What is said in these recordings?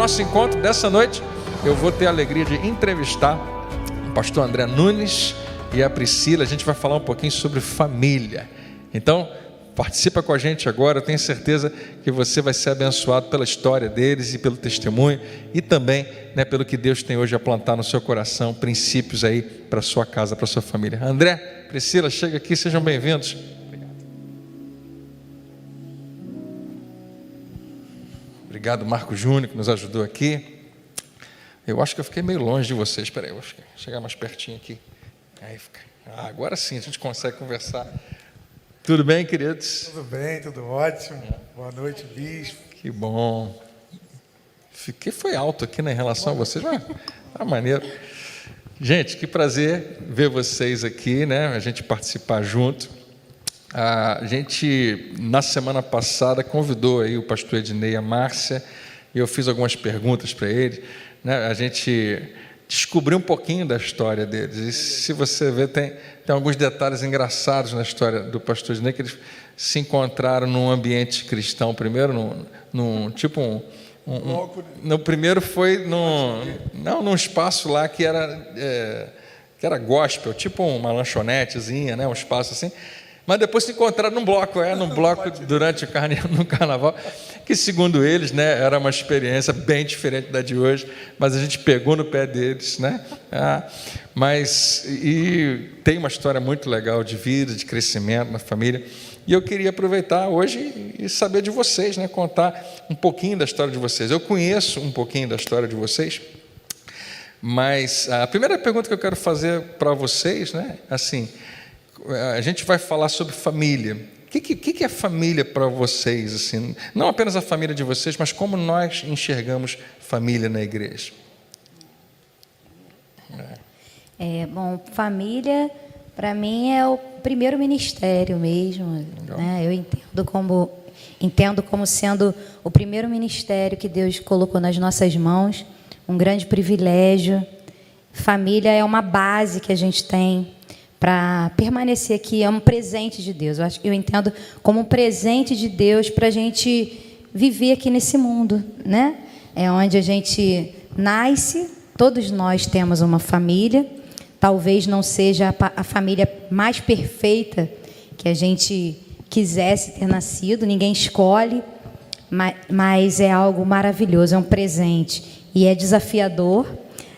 nosso encontro dessa noite, eu vou ter a alegria de entrevistar o pastor André Nunes e a Priscila. A gente vai falar um pouquinho sobre família. Então, participa com a gente agora. Eu tenho certeza que você vai ser abençoado pela história deles e pelo testemunho e também, pelo que Deus tem hoje a plantar no seu coração, princípios aí para a sua casa, para a sua família. André, Priscila, chega aqui, sejam bem-vindos. Obrigado, Marco Júnior, que nos ajudou aqui. Eu acho que eu fiquei meio longe de vocês. Espera aí, vou chegar mais pertinho aqui. Aí fica. Agora sim a gente consegue conversar. Tudo bem, queridos? Tudo bem, tudo ótimo. Boa noite, bispo. Que bom. Foi alto aqui, em relação a vocês, mas tá maneiro. Gente, que prazer ver vocês aqui, A gente participar junto. A gente, na semana passada, convidou aí o pastor Ednei e a Márcia, e eu fiz algumas perguntas para ele. A gente descobriu um pouquinho da história deles. E se você ver, tem alguns detalhes engraçados na história do pastor Ednei, que eles se encontraram num ambiente cristão, primeiro no primeiro foi num espaço lá que era gospel, tipo uma lanchonetezinha, um espaço assim. Mas depois se encontraram num bloco durante no carnaval, que segundo eles, era uma experiência bem diferente da de hoje, mas a gente pegou no pé deles, e tem uma história muito legal de vida, de crescimento na família, e eu queria aproveitar hoje e saber de vocês, contar um pouquinho da história de vocês. Eu conheço um pouquinho da história de vocês, mas a primeira pergunta que eu quero fazer para vocês, assim, a gente vai falar sobre família. O que é família para vocês? Assim? Não apenas a família de vocês, mas como nós enxergamos família na igreja. Bom, família, para mim, é o primeiro ministério mesmo. Eu entendo como sendo o primeiro ministério que Deus colocou nas nossas mãos, um grande privilégio. Família é uma base que a gente tem para permanecer aqui, é um presente de Deus. Eu entendo como um presente de Deus para a gente viver aqui nesse mundo, É onde a gente nasce, todos nós temos uma família, talvez não seja a família mais perfeita que a gente quisesse ter nascido, ninguém escolhe, mas é algo maravilhoso, é um presente, e é desafiador.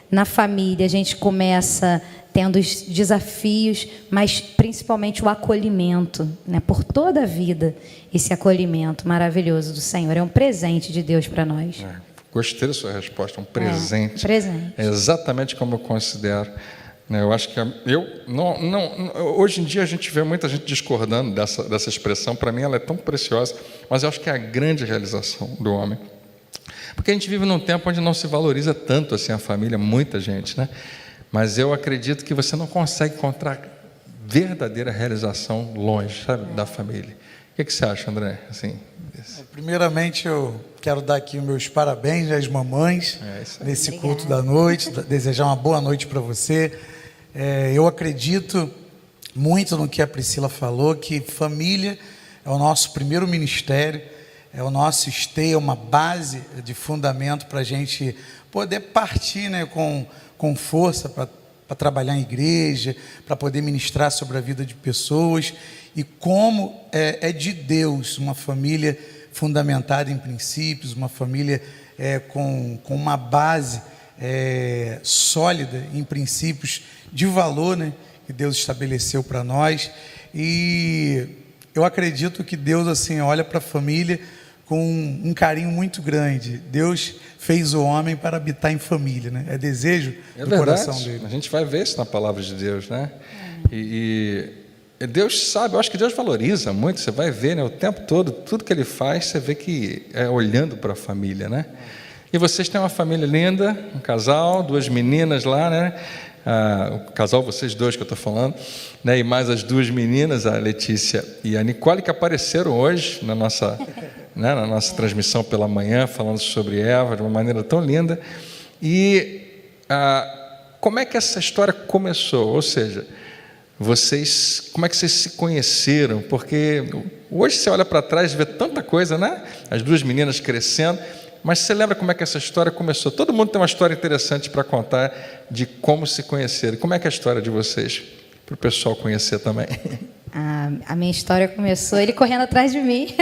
Na família a gente começa tendo os desafios, mas principalmente o acolhimento, Por toda a vida, esse acolhimento maravilhoso do Senhor. É um presente de Deus para nós. Gostei da sua resposta, um presente. Presente. É exatamente como eu considero. Eu acho que hoje em dia a gente vê muita gente discordando dessa expressão. Para mim ela é tão preciosa, mas eu acho que é a grande realização do homem. Porque a gente vive num tempo onde não se valoriza tanto assim a família, muita gente, Mas eu acredito que você não consegue encontrar verdadeira realização longe, da família. O que você acha, André? Assim, primeiramente, eu quero dar aqui os meus parabéns às mamães nesse culto da noite, desejar uma boa noite para você. Eu acredito muito no que a Priscila falou, que família é o nosso primeiro ministério, é o nosso esteio, uma base de fundamento para a gente poder partir com força para trabalhar em igreja, para poder ministrar sobre a vida de pessoas, e como é de Deus uma família fundamentada em princípios, uma família com uma base sólida em princípios de valor, que Deus estabeleceu para nós. E eu acredito que Deus assim olha para a família com um carinho muito grande. Deus fez o homem para habitar em família, É desejo do coração dele. A gente vai ver isso na palavra de Deus, E Deus sabe, eu acho que Deus valoriza muito. Você vai ver, o tempo todo, tudo que Ele faz, você vê que é olhando para a família, E vocês têm uma família linda, um casal, duas meninas lá, o casal, vocês dois que eu estou falando, e mais as duas meninas, a Letícia e a Nicole, que apareceram hoje na nossa transmissão pela manhã, falando sobre Eva de uma maneira tão linda. E como é que essa história começou? Ou seja, como é que vocês se conheceram? Porque hoje você olha para trás e vê tanta coisa, As duas meninas crescendo. Mas você lembra como é que essa história começou? Todo mundo tem uma história interessante para contar de como se conheceram. Como é que é a história de vocês? Para o pessoal conhecer também. A minha história começou ele correndo atrás de mim.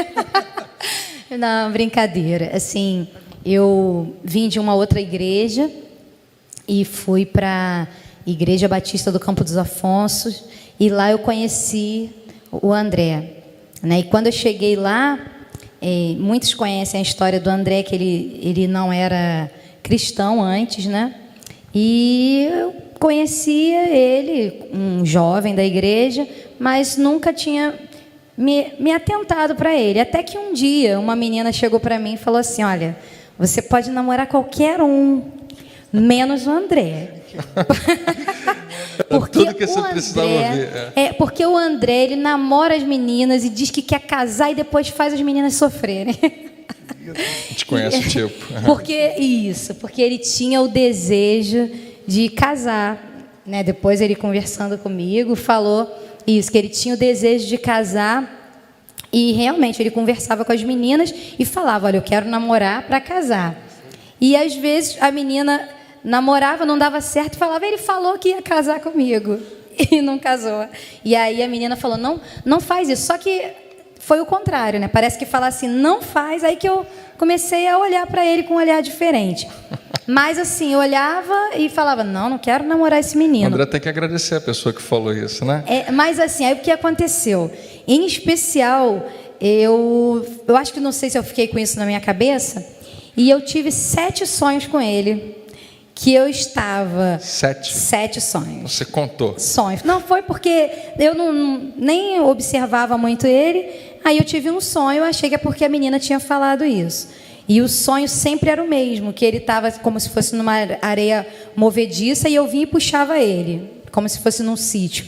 Não, brincadeira. Assim, eu vim de uma outra igreja e fui para a Igreja Batista do Campo dos Afonsos, e lá eu conheci o André, né? E quando eu cheguei lá, muitos conhecem a história do André, que ele não era cristão antes, né? E eu conhecia ele, um jovem da igreja, mas nunca tinha me atentado para ele. Até que um dia uma menina chegou para mim e falou assim: olha, você pode namorar qualquer um, menos o André. Porque tudo que você precisava ouvir. Porque o André, ele namora as meninas e diz que quer casar e depois faz as meninas sofrerem. A gente conhece o tipo. Porque ele tinha o desejo de casar, né? Depois ele conversando comigo falou isso, que ele tinha o desejo de casar, e realmente ele conversava com as meninas e falava: olha, eu quero namorar para casar. E às vezes a menina namorava, não dava certo, falava: ele falou que ia casar comigo e não casou. E aí a menina falou: não faz isso. Só que foi o contrário, né? Parece que falar assim, não faz, aí que eu comecei a olhar para ele com um olhar diferente. Mas assim, eu olhava e falava: não quero namorar esse menino. O André tem que agradecer a pessoa que falou isso, né? Mas assim, aí o que aconteceu? Em especial, eu acho que não sei se eu fiquei com isso na minha cabeça, e eu tive 7 sonhos com ele, que eu estava... 7 sonhos. Você contou? Sonhos. Não, foi porque eu nem observava muito ele, aí eu tive um sonho, eu achei que é porque a menina tinha falado isso. E o sonho sempre era o mesmo, que ele estava como se fosse numa areia movediça e eu vinha e puxava ele, como se fosse num sítio,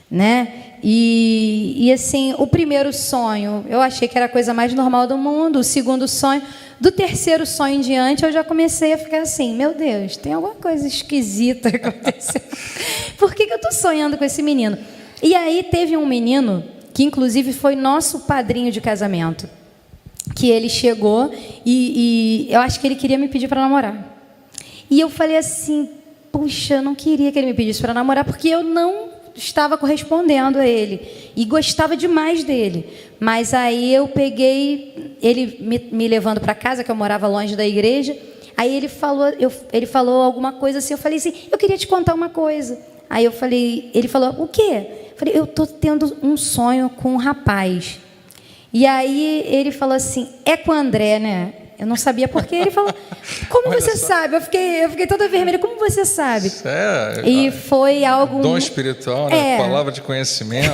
né? E assim, o primeiro sonho, eu achei que era a coisa mais normal do mundo. O segundo sonho, do terceiro sonho em diante, eu já comecei a ficar assim: meu Deus, tem alguma coisa esquisita acontecendo. Por que eu estou sonhando com esse menino? E aí teve um menino, que inclusive foi nosso padrinho de casamento, que ele chegou e eu acho que ele queria me pedir para namorar. E eu falei assim: puxa, eu não queria que ele me pedisse para namorar, porque eu não estava correspondendo a ele e gostava demais dele. Mas aí eu peguei ele me levando para casa, que eu morava longe da igreja. Aí ele falou alguma coisa assim. Eu falei assim: eu queria te contar uma coisa. Aí ele falou: o quê? Eu falei: eu estou tendo um sonho com um rapaz. E aí ele falou assim: é com o André, né? Eu não sabia por quê. Ele falou: como você sabe? Eu fiquei toda vermelha. Como você sabe? E foi algo... Dom espiritual, né? Palavra de conhecimento.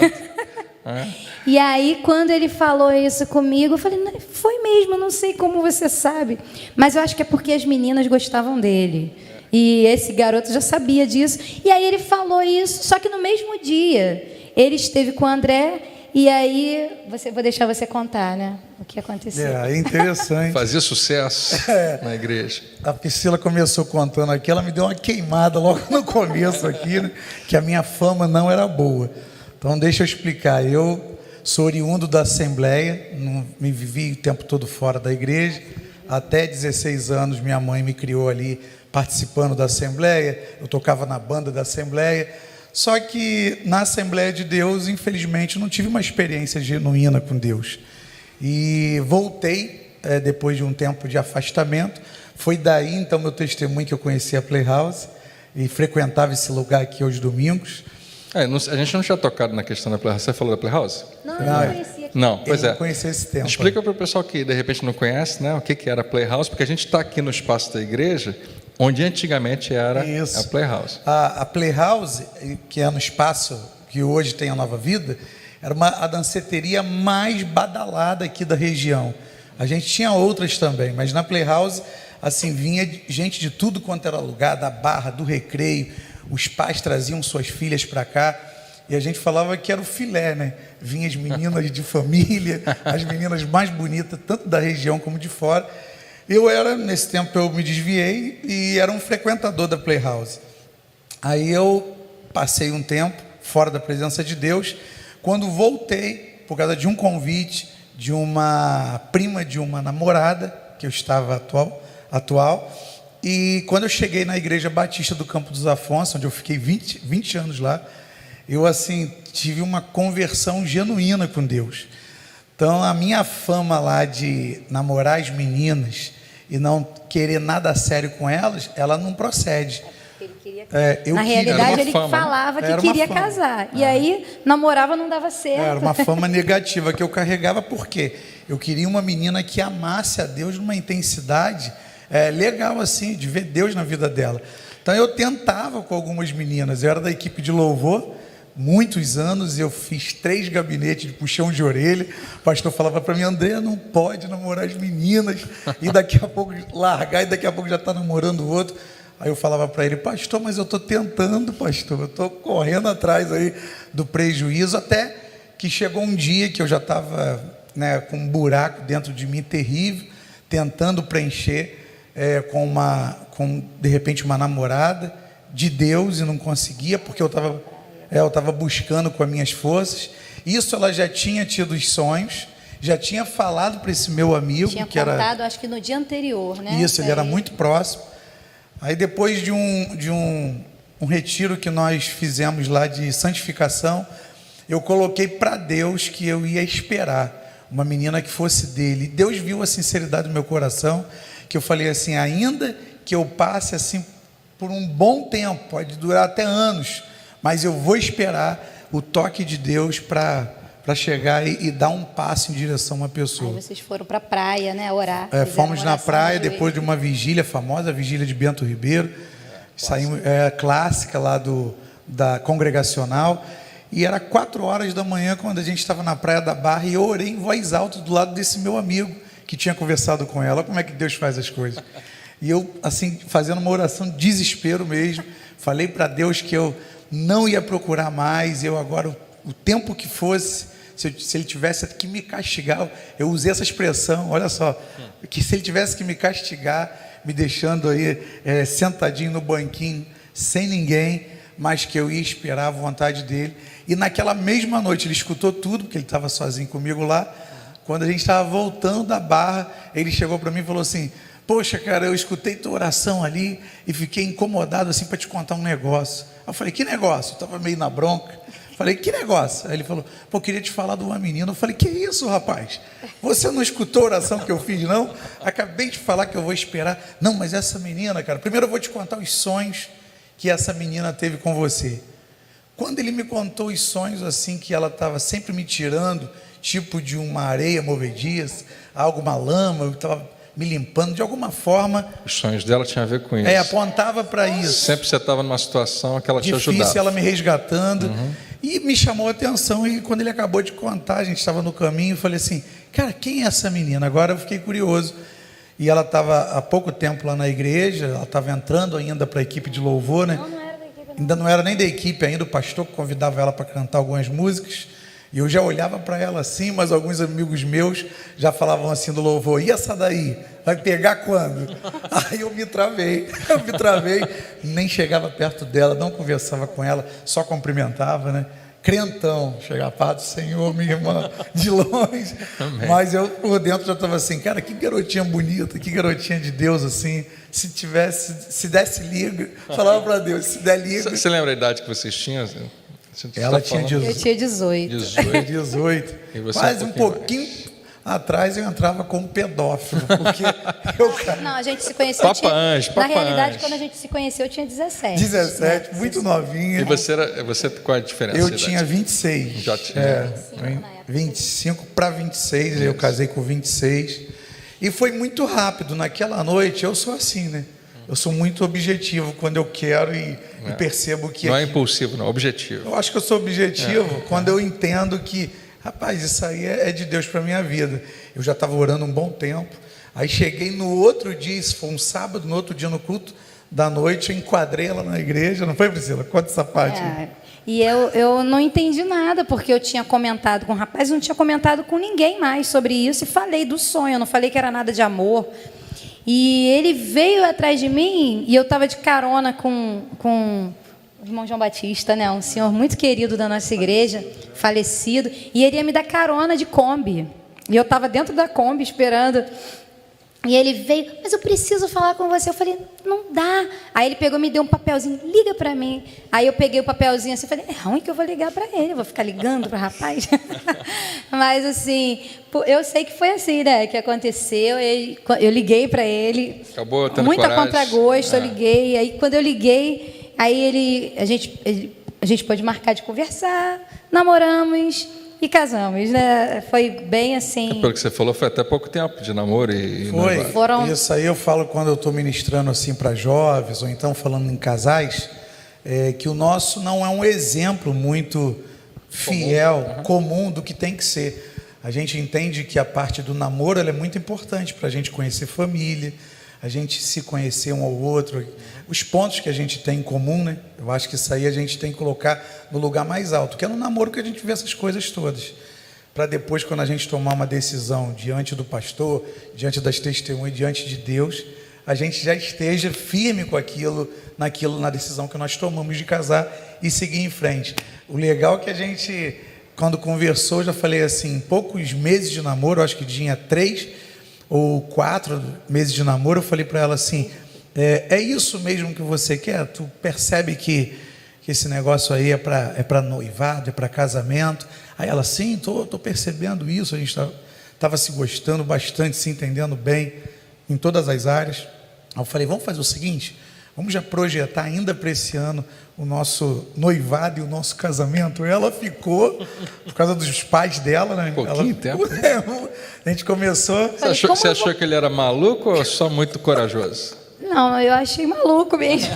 E aí, quando ele falou isso comigo, eu falei: foi mesmo, eu não sei como você sabe. Mas eu acho que é porque as meninas gostavam dele. E esse garoto já sabia disso. E aí ele falou isso, só que no mesmo dia, ele esteve com o André. E aí, vou deixar você contar, né? O que aconteceu. É interessante. Fazia sucesso na igreja. A Priscila começou contando aqui, ela me deu uma queimada logo no começo aqui, né? Que a minha fama não era boa. Então, deixa eu explicar. Eu sou oriundo da Assembleia, não me vivi o tempo todo fora da igreja. Até 16 anos, minha mãe me criou ali participando da Assembleia. Eu tocava na banda da Assembleia. Só que na Assembleia de Deus, infelizmente, não tive uma experiência genuína com Deus. E voltei, depois de um tempo de afastamento. Foi daí, então, meu testemunho, que eu conheci a Playhouse e frequentava esse lugar aqui aos domingos. A gente não tinha tocado na questão da Playhouse. Você falou da Playhouse? Não, eu não conhecia. Não, pois eu não conhecia esse tempo. Explica para o pessoal que, de repente, não conhece, né, o que era a Playhouse, porque a gente está aqui no espaço da igreja, onde antigamente era a Playhouse. A Playhouse, que é no espaço que hoje tem a Nova Vida, era a danceteria mais badalada aqui da região. A gente tinha outras também, mas na Playhouse, assim, vinha gente de tudo quanto era lugar, da Barra, do Recreio. Os pais traziam suas filhas para cá e a gente falava que era o filé, né? Vinham as meninas de família, as meninas mais bonitas, tanto da região como de fora. Nesse tempo eu me desviei e era um frequentador da Playhouse. Aí eu passei um tempo fora da presença de Deus. Quando voltei, por causa de um convite de uma prima de uma namorada, que eu estava atual. E quando eu cheguei na Igreja Batista do Campo dos Afonso, onde eu fiquei 20 anos lá, eu assim tive uma conversão genuína com Deus. Então a minha fama lá de namorar as meninas e não querer nada sério com elas, ela não procede. Na realidade, ele falava que queria casar. E aí, namorava, não dava certo. Era uma fama negativa que eu carregava, porque eu queria uma menina que amasse a Deus numa intensidade legal, assim, de ver Deus na vida dela. Então, eu tentava com algumas meninas. Eu era da equipe de louvor, muitos anos. Eu fiz 3 gabinetes de puxão de orelha. O pastor falava para mim: André, não pode namorar as meninas. E daqui a pouco largar, e daqui a pouco já está namorando o outro. Aí eu falava para ele: pastor, mas eu estou tentando, pastor, eu estou correndo atrás aí do prejuízo, até que chegou um dia que eu já estava com um buraco dentro de mim terrível, tentando preencher com de repente uma namorada de Deus, e não conseguia, porque eu estava buscando com as minhas forças. Isso, ela já tinha tido os sonhos, já tinha falado para esse meu amigo, tinha que contado, acho que no dia anterior, né? Isso, ele era muito próximo. Aí depois de um retiro que nós fizemos lá de santificação, eu coloquei para Deus que eu ia esperar uma menina que fosse dele. Deus viu a sinceridade do meu coração, que eu falei assim: ainda que eu passe assim por um bom tempo, pode durar até anos, mas eu vou esperar o toque de Deus para chegar e dar um passo em direção a uma pessoa. Aí vocês foram para a praia, né, orar. Fomos na praia depois de uma vigília famosa, a vigília de Bento Ribeiro, saímos, clássica lá da congregacional, e era 4 horas da manhã quando a gente estava na Praia da Barra, e eu orei em voz alta do lado desse meu amigo que tinha conversado com ela. Olha como é que Deus faz as coisas. E eu, assim, fazendo uma oração de desespero mesmo, falei para Deus que eu não ia procurar mais, eu agora, o tempo que fosse, se ele tivesse que me castigar, eu usei essa expressão, olha só, que se ele tivesse que me castigar, me deixando aí sentadinho no banquinho, sem ninguém, mas que eu ia esperar a vontade dele. E naquela mesma noite, ele escutou tudo, porque ele estava sozinho comigo lá. Quando a gente estava voltando da Barra, ele chegou para mim e falou assim: poxa, cara, eu escutei tua oração ali e fiquei incomodado assim para te contar um negócio. Eu falei: que negócio? Eu estava meio na bronca. Falei: que negócio? Aí ele falou: pô, eu queria te falar de uma menina. Eu falei: que isso, rapaz? Você não escutou a oração que eu fiz, não? Acabei de falar que eu vou esperar. Não, mas essa menina, cara, primeiro eu vou te contar os sonhos que essa menina teve com você. Quando ele me contou os sonhos assim, que ela estava sempre me tirando, tipo de uma areia movediça, alguma lama, eu estava me limpando de alguma forma. Os sonhos dela tinham a ver com isso. Apontava para isso. Sempre você estava numa situação que ela te ajudava. Difícil, ela me resgatando. E me chamou a atenção. E quando ele acabou de contar, a gente estava no caminho, eu falei assim: cara, quem é essa menina? Agora eu fiquei curioso. E ela estava há pouco tempo lá na igreja, ela estava entrando ainda para a equipe de louvor, né? Não era da equipe, não. Ainda não era nem da equipe ainda, o pastor convidava ela para cantar algumas músicas. E eu já olhava para ela assim, mas alguns amigos meus já falavam assim do louvor: e essa daí? Vai pegar quando? Aí eu me travei, nem chegava perto dela, não conversava com ela, só cumprimentava, né? Crentão, chegava: paz do Senhor, minha irmã, de longe. Amém. Mas eu por dentro já estava assim: cara, que garotinha bonita, que garotinha de Deus assim. Se desse liga, falava para Deus: se der liga. Você lembra a idade que vocês tinham? Ela tinha 18. Eu tinha 18. 18. Quase um pouquinho atrás eu entrava como pedófilo, porque Não, a gente se conheceu. Na realidade, quando a gente se conheceu, eu tinha 17. 17, muito novinha. E você qual é a diferença? Eu tinha 26. Já tinha. 25 para 26, isso. Eu casei com 26. E foi muito rápido. Naquela noite, eu sou assim, né? Eu sou muito objetivo quando eu quero e percebo que... Não é impulsivo, não, objetivo. Eu acho que eu sou objetivo quando eu entendo que, rapaz, isso aí é de Deus para a minha vida. Eu já estava orando um bom tempo. Aí cheguei no outro dia, isso foi um sábado, no outro dia no culto da noite, eu enquadrei ela na igreja. Não foi, Priscila? Conta essa parte. E eu não entendi nada, porque eu tinha comentado com o rapaz, não tinha comentado com ninguém mais sobre isso, e falei do sonho, eu não falei que era nada de amor. E ele veio atrás de mim, e eu estava de carona com o irmão João Batista, né? Um senhor muito querido da nossa igreja, falecido, e ele ia me dar carona de Kombi. E eu estava dentro da Kombi esperando E ele veio, mas eu preciso falar com você. Eu falei, não dá. Aí ele pegou e me deu um papelzinho, liga para mim. Aí eu peguei o papelzinho assim, falei, é ruim que eu vou ligar para ele, eu vou ficar ligando para o rapaz. Mas assim, eu sei que foi assim, né, que aconteceu. Eu liguei para ele, acabou tendo muito coragem. A contragosto, eu liguei. Aí quando eu liguei, aí a gente pôde marcar de conversar, namoramos e casamos, né? Foi bem assim. Pelo que você falou, foi até pouco tempo de namoro e foi. Isso aí eu falo quando eu estou ministrando assim para jovens, ou então falando em casais, que o nosso não é um exemplo muito fiel, comum do que tem que ser. A gente entende que a parte do namoro ela é muito importante para a gente conhecer família, a gente se conhecer um ao outro, os pontos que a gente tem em comum, né? Eu acho que isso aí a gente tem que colocar no lugar mais alto, que é no namoro que a gente vê essas coisas todas. Para depois, quando a gente tomar uma decisão diante do pastor, diante das testemunhas, diante de Deus, a gente já esteja firme com aquilo, na decisão que nós tomamos de casar e seguir em frente. O legal é que a gente, quando conversou, eu já falei assim, em poucos meses de namoro, eu acho que tinha 3 ou 4 meses de namoro, eu falei para ela assim, é isso mesmo que você quer? Tu percebe que esse negócio aí é para noivado, é para casamento? Aí ela, sim, tô percebendo isso, a gente estava se gostando bastante, se entendendo bem em todas as áreas. Aí eu falei, vamos fazer o seguinte, vamos já projetar ainda para esse ano o nosso noivado e o nosso casamento. Ela ficou, por causa dos pais dela, né? Pouquinho tempo. A gente começou... Você achou que ele era maluco ou só muito corajoso? Não, eu achei maluco mesmo.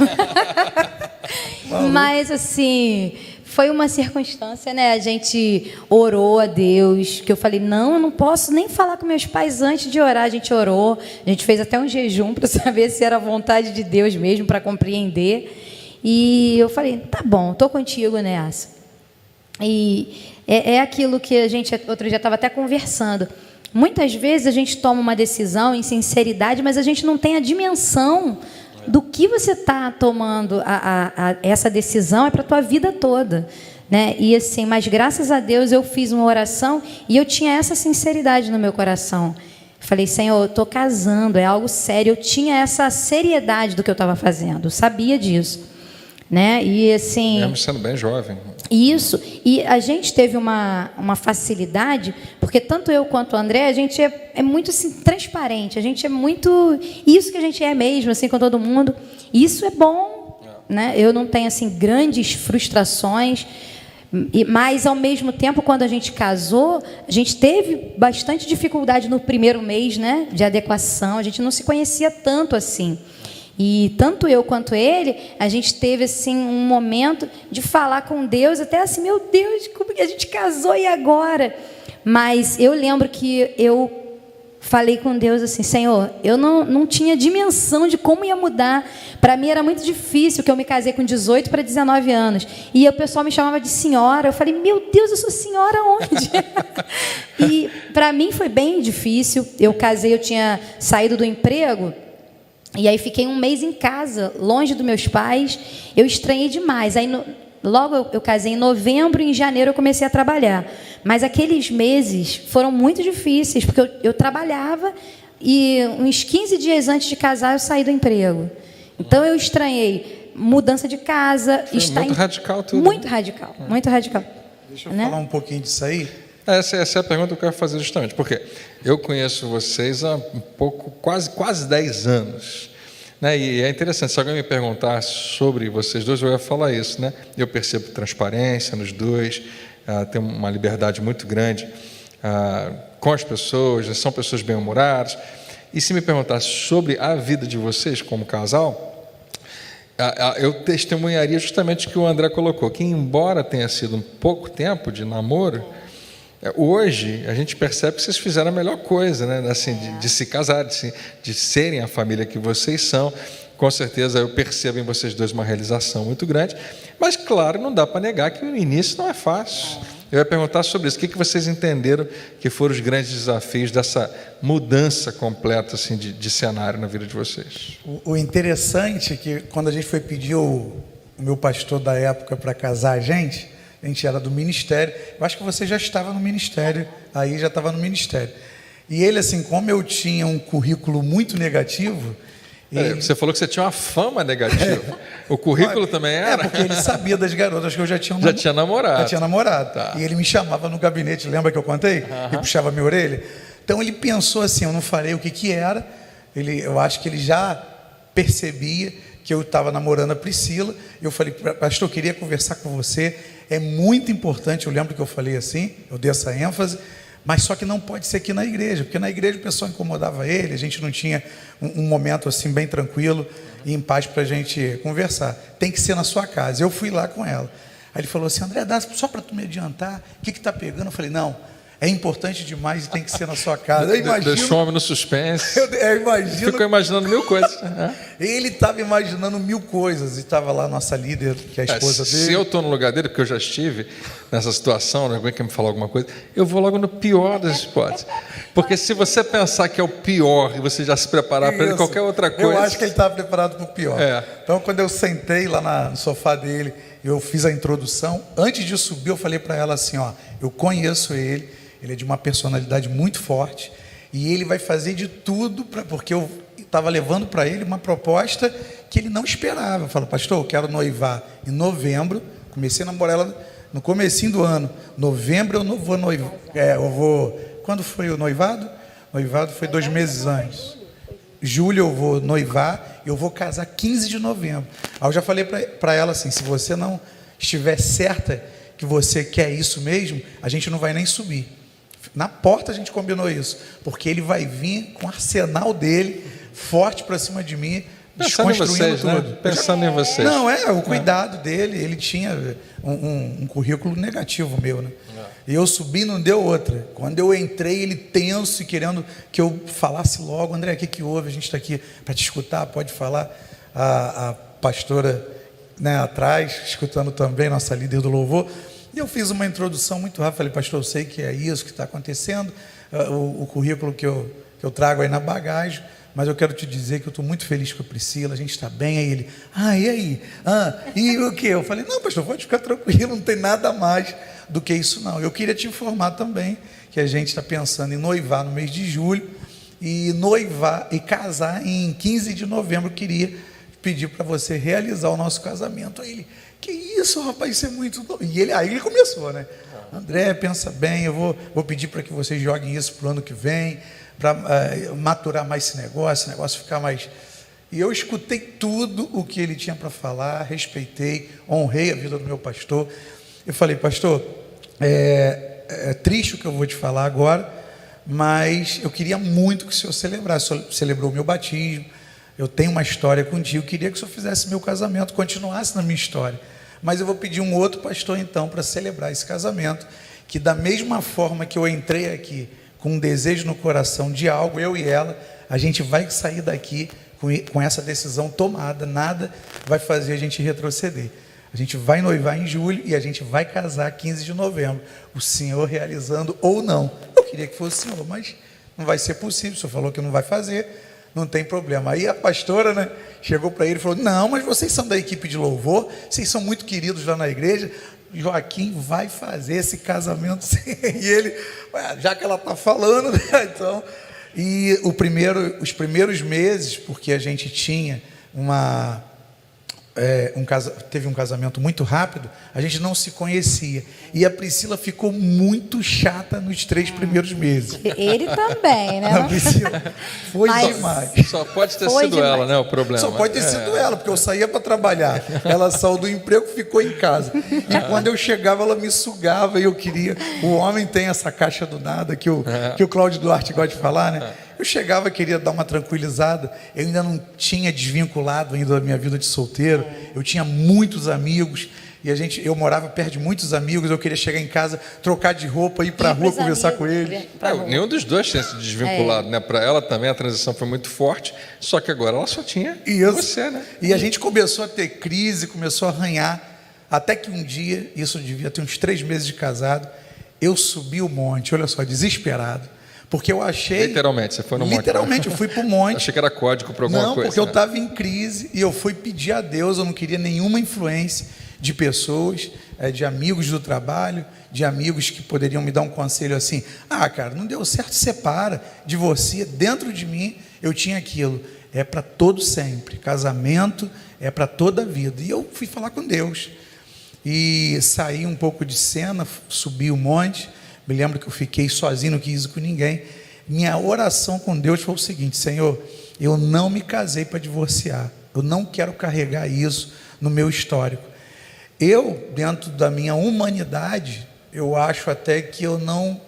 Mas assim, foi uma circunstância, né? A gente orou a Deus, que eu falei, não, eu não posso nem falar com meus pais antes de orar. A gente orou, a gente fez até um jejum para saber se era a vontade de Deus mesmo, para compreender. E eu falei, tá bom, estou contigo nessa. E é aquilo que a gente, outro dia estava até conversando. Muitas vezes a gente toma uma decisão em sinceridade, mas a gente não tem a dimensão do que você está tomando. Essa decisão é para a tua vida toda, né? E assim, mas graças a Deus eu fiz uma oração e eu tinha essa sinceridade no meu coração. Falei, Senhor, eu estou casando, é algo sério. Eu tinha essa seriedade do que eu estava fazendo, eu sabia disso, né? E assim, mesmo sendo bem jovem. Isso, e a gente teve uma facilidade, porque tanto eu quanto o André, a gente é muito assim, transparente, a gente é muito isso que a gente é mesmo, assim, com todo mundo. Isso é bom, né? Eu não tenho assim grandes frustrações, mas ao mesmo tempo, quando a gente casou, a gente teve bastante dificuldade no primeiro mês, né, de adequação. A gente não se conhecia tanto assim. E tanto eu quanto ele, a gente teve assim um momento de falar com Deus, até assim, meu Deus, como que a gente casou e agora? Mas eu lembro que eu falei com Deus assim, Senhor, eu não tinha dimensão de como ia mudar. Para mim era muito difícil, que eu me casei com 18 para 19 anos. E o pessoal me chamava de senhora. Eu falei, meu Deus, eu sou senhora onde? E para mim foi bem difícil. Eu casei, eu tinha saído do emprego. E aí fiquei um mês em casa, longe dos meus pais. Eu estranhei demais. Aí logo eu casei em novembro e em janeiro eu comecei a trabalhar. Mas aqueles meses foram muito difíceis, porque eu trabalhava e uns 15 dias antes de casar eu saí do emprego. Então eu estranhei mudança de casa. Muito radical tudo. Muito radical, muito radical. Deixa eu falar um pouquinho disso aí. Essa é a pergunta que eu quero fazer justamente, porque eu conheço vocês há um pouco, quase 10 anos. Né? E é interessante, se alguém me perguntar sobre vocês dois, eu ia falar isso. Né? Eu percebo transparência nos dois, tem uma liberdade muito grande com as pessoas, são pessoas bem-humoradas. E se me perguntar sobre a vida de vocês como casal, eu testemunharia justamente o que o André colocou, que embora tenha sido um pouco tempo de namoro, hoje a gente percebe que vocês fizeram a melhor coisa, né? Assim, de se casar, de serem a família que vocês são. Com certeza eu percebo em vocês dois uma realização muito grande, mas claro, não dá para negar que o início não é fácil. Eu ia perguntar sobre isso, o que vocês entenderam que foram os grandes desafios dessa mudança completa assim, de cenário na vida de vocês? O interessante é que quando a gente foi pedir o meu pastor da época para casar a gente era do ministério. Eu acho que você já estava no ministério, aí já estava no ministério. E ele, assim, como eu tinha um currículo muito negativo... Você falou que você tinha uma fama negativa. O currículo também era? Porque ele sabia das garotas que eu já tinha namorado. Já tinha namorado. Tá. E ele me chamava no gabinete, lembra que eu contei? Ele puxava a minha orelha. Então ele pensou assim, eu não falei o que era. Eu acho que ele já percebia que eu estava namorando a Priscila. Eu falei, pastor, eu queria conversar com você. É muito importante, eu lembro que eu falei assim, eu dei essa ênfase. Mas só que não pode ser aqui na igreja, porque na igreja o pessoal incomodava ele, a gente não tinha um momento assim bem tranquilo e em paz para a gente conversar. Tem que ser na sua casa. Eu fui lá com ela. Aí ele falou assim, André, dá só para tu me adiantar, o que está pegando? Eu falei, não, é importante demais e tem que ser na sua casa. Eu imagino, deixou o homem no suspense. Eu imagino. Ficou imaginando mil coisas. Ele estava imaginando mil coisas e estava lá a nossa líder, que é a esposa dele. Se eu estou no lugar dele, porque eu já estive nessa situação, alguém quer me falar alguma coisa, eu vou logo no pior das hipóteses. Porque se você pensar que é o pior e você já se preparar para ele, qualquer outra coisa... Eu acho que ele estava preparado para o pior. Então, quando eu sentei lá no sofá dele, eu fiz a introdução. Antes de subir, eu falei para ela assim, ó, eu conheço ele, ele é de uma personalidade muito forte e ele vai fazer de tudo, porque eu estava levando para ele uma proposta que ele não esperava. Eu falo, pastor, eu quero noivar em novembro. Comecei a namorar ela no comecinho do ano. Novembro eu não vou noivar. Quando foi o noivado? Noivado foi 2 meses antes. Julho eu vou noivar, eu vou casar 15 de novembro. Aí eu já falei para ela assim, se você não estiver certa que você quer isso mesmo, a gente não vai nem subir. Na porta a gente combinou isso, porque ele vai vir com o arsenal dele, forte para cima de mim, desconstruindo vocês, tudo. né? Pensando em vocês. Não, o cuidado dele, ele tinha um currículo negativo meu, né? E eu subi, não deu outra. Quando eu entrei, ele tenso e querendo que eu falasse logo, André, o que houve? A gente está aqui para te escutar, pode falar. A pastora, né, atrás, escutando também, nossa líder do louvor. E eu fiz uma introdução muito rápida, falei, pastor, eu sei que é isso que está acontecendo, o currículo que eu trago aí na bagagem, mas eu quero te dizer que eu estou muito feliz com a Priscila, a gente está bem. Aí ele, e aí? E o quê? Eu falei, não, pastor, pode ficar tranquilo, não tem nada mais do que isso não. Eu queria te informar também que a gente está pensando em noivar no mês de julho e noivar e casar em 15 de novembro. Eu queria pedir para você realizar o nosso casamento. Aí ele, que isso, rapaz, isso é muito... E aí ele começou, né? André, pensa bem, eu vou pedir para que vocês joguem isso para o ano que vem, para maturar mais esse negócio ficar mais... E eu escutei tudo o que ele tinha para falar, respeitei, honrei a vida do meu pastor. Eu falei, pastor, é triste o que eu vou te falar agora, mas eu queria muito que o senhor celebrasse. O senhor celebrou o meu batismo, eu tenho uma história contigo, eu queria que o senhor fizesse meu casamento, continuasse na minha história. Mas eu vou pedir um outro pastor então para celebrar esse casamento, que da mesma forma que eu entrei aqui com um desejo no coração de algo, eu e ela, a gente vai sair daqui com essa decisão tomada, nada vai fazer a gente retroceder. A gente vai noivar em julho e a gente vai casar 15 de novembro. O senhor realizando ou não. Eu queria que fosse o senhor, mas não vai ser possível. O senhor falou que não vai fazer, não tem problema. Aí a pastora, né, chegou para ele e falou, não, mas vocês são da equipe de louvor, vocês são muito queridos lá na igreja, Joaquim vai fazer esse casamento. E ele, já que ela está falando, né, então... E os primeiros meses, porque a gente tinha teve um casamento muito rápido, a gente não se conhecia. E a Priscila ficou muito chata nos 3 primeiros meses. Ele também, né? A Priscila foi demais. Só pode ter sido ela, né, o problema. Só pode ter sido ela, porque eu saía para trabalhar. Ela saiu do emprego, ficou em casa. E quando eu chegava, ela me sugava e eu queria... O homem tem essa caixa do nada que o Cláudio Duarte gosta de falar, né? Eu chegava, queria dar uma tranquilizada. Eu ainda não tinha desvinculado ainda da minha vida de solteiro. Eu tinha muitos amigos e eu morava perto de muitos amigos. Eu queria chegar em casa, trocar de roupa, ir para a rua, conversar com eles. Nenhum dos dois tinha se desvinculado, né? Para ela também a transição foi muito forte. Só que agora ela só tinha você, né? E a gente começou a ter crise, começou a arranhar. Até que um dia, isso devia ter uns 3 meses de casado, eu subi o monte, olha só, desesperado. Porque eu achei... Literalmente, você foi no monte. Literalmente, eu fui para o monte. Achei que era código para alguma coisa. Não, porque eu estava em crise e eu fui pedir a Deus, eu não queria nenhuma influência de pessoas. de amigos do trabalho, de amigos que poderiam me dar um conselho assim: ah, cara, não deu certo, separa, divorcia. Dentro de mim eu tinha aquilo, é para todo sempre, casamento é para toda a vida. E eu fui falar com Deus, e saí um pouco de cena, subi o monte. Me lembro que eu fiquei sozinho, não quis ir com ninguém. Minha oração com Deus foi o seguinte: Senhor, eu não me casei para divorciar, eu não quero carregar isso no meu histórico. Eu, dentro da minha humanidade, eu acho até que eu não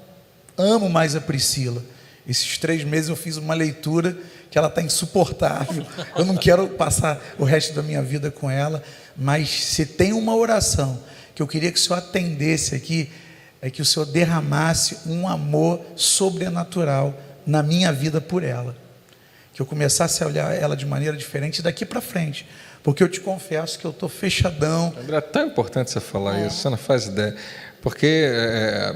amo mais a Priscila. Esses 3 meses eu fiz uma leitura que ela está insuportável, eu não quero passar o resto da minha vida com ela. Mas se tem uma oração que eu queria que o Senhor atendesse aqui, é que o Senhor derramasse um amor sobrenatural na minha vida por ela, que eu começasse a olhar ela de maneira diferente daqui para frente, porque eu te confesso que eu estou fechadão. André, é tão importante você falar isso, você não faz ideia, porque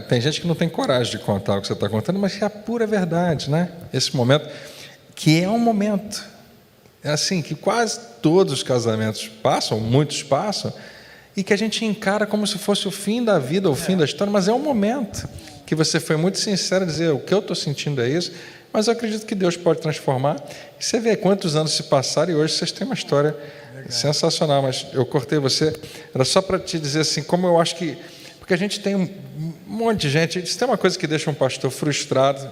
tem gente que não tem coragem de contar o que você está contando, mas é a pura verdade, né? Esse momento, que é um momento, assim, que quase todos os casamentos passam, muitos passam, e que a gente encara como se fosse o fim da vida, o fim da história, mas é um momento que você foi muito sincero em dizer: o que eu estou sentindo é isso, mas eu acredito que Deus pode transformar. E você vê quantos anos se passaram e hoje vocês têm uma história sensacional. Mas eu cortei você, era só para te dizer assim, como eu acho que, porque a gente tem um monte de gente, se tem uma coisa que deixa um pastor frustrado,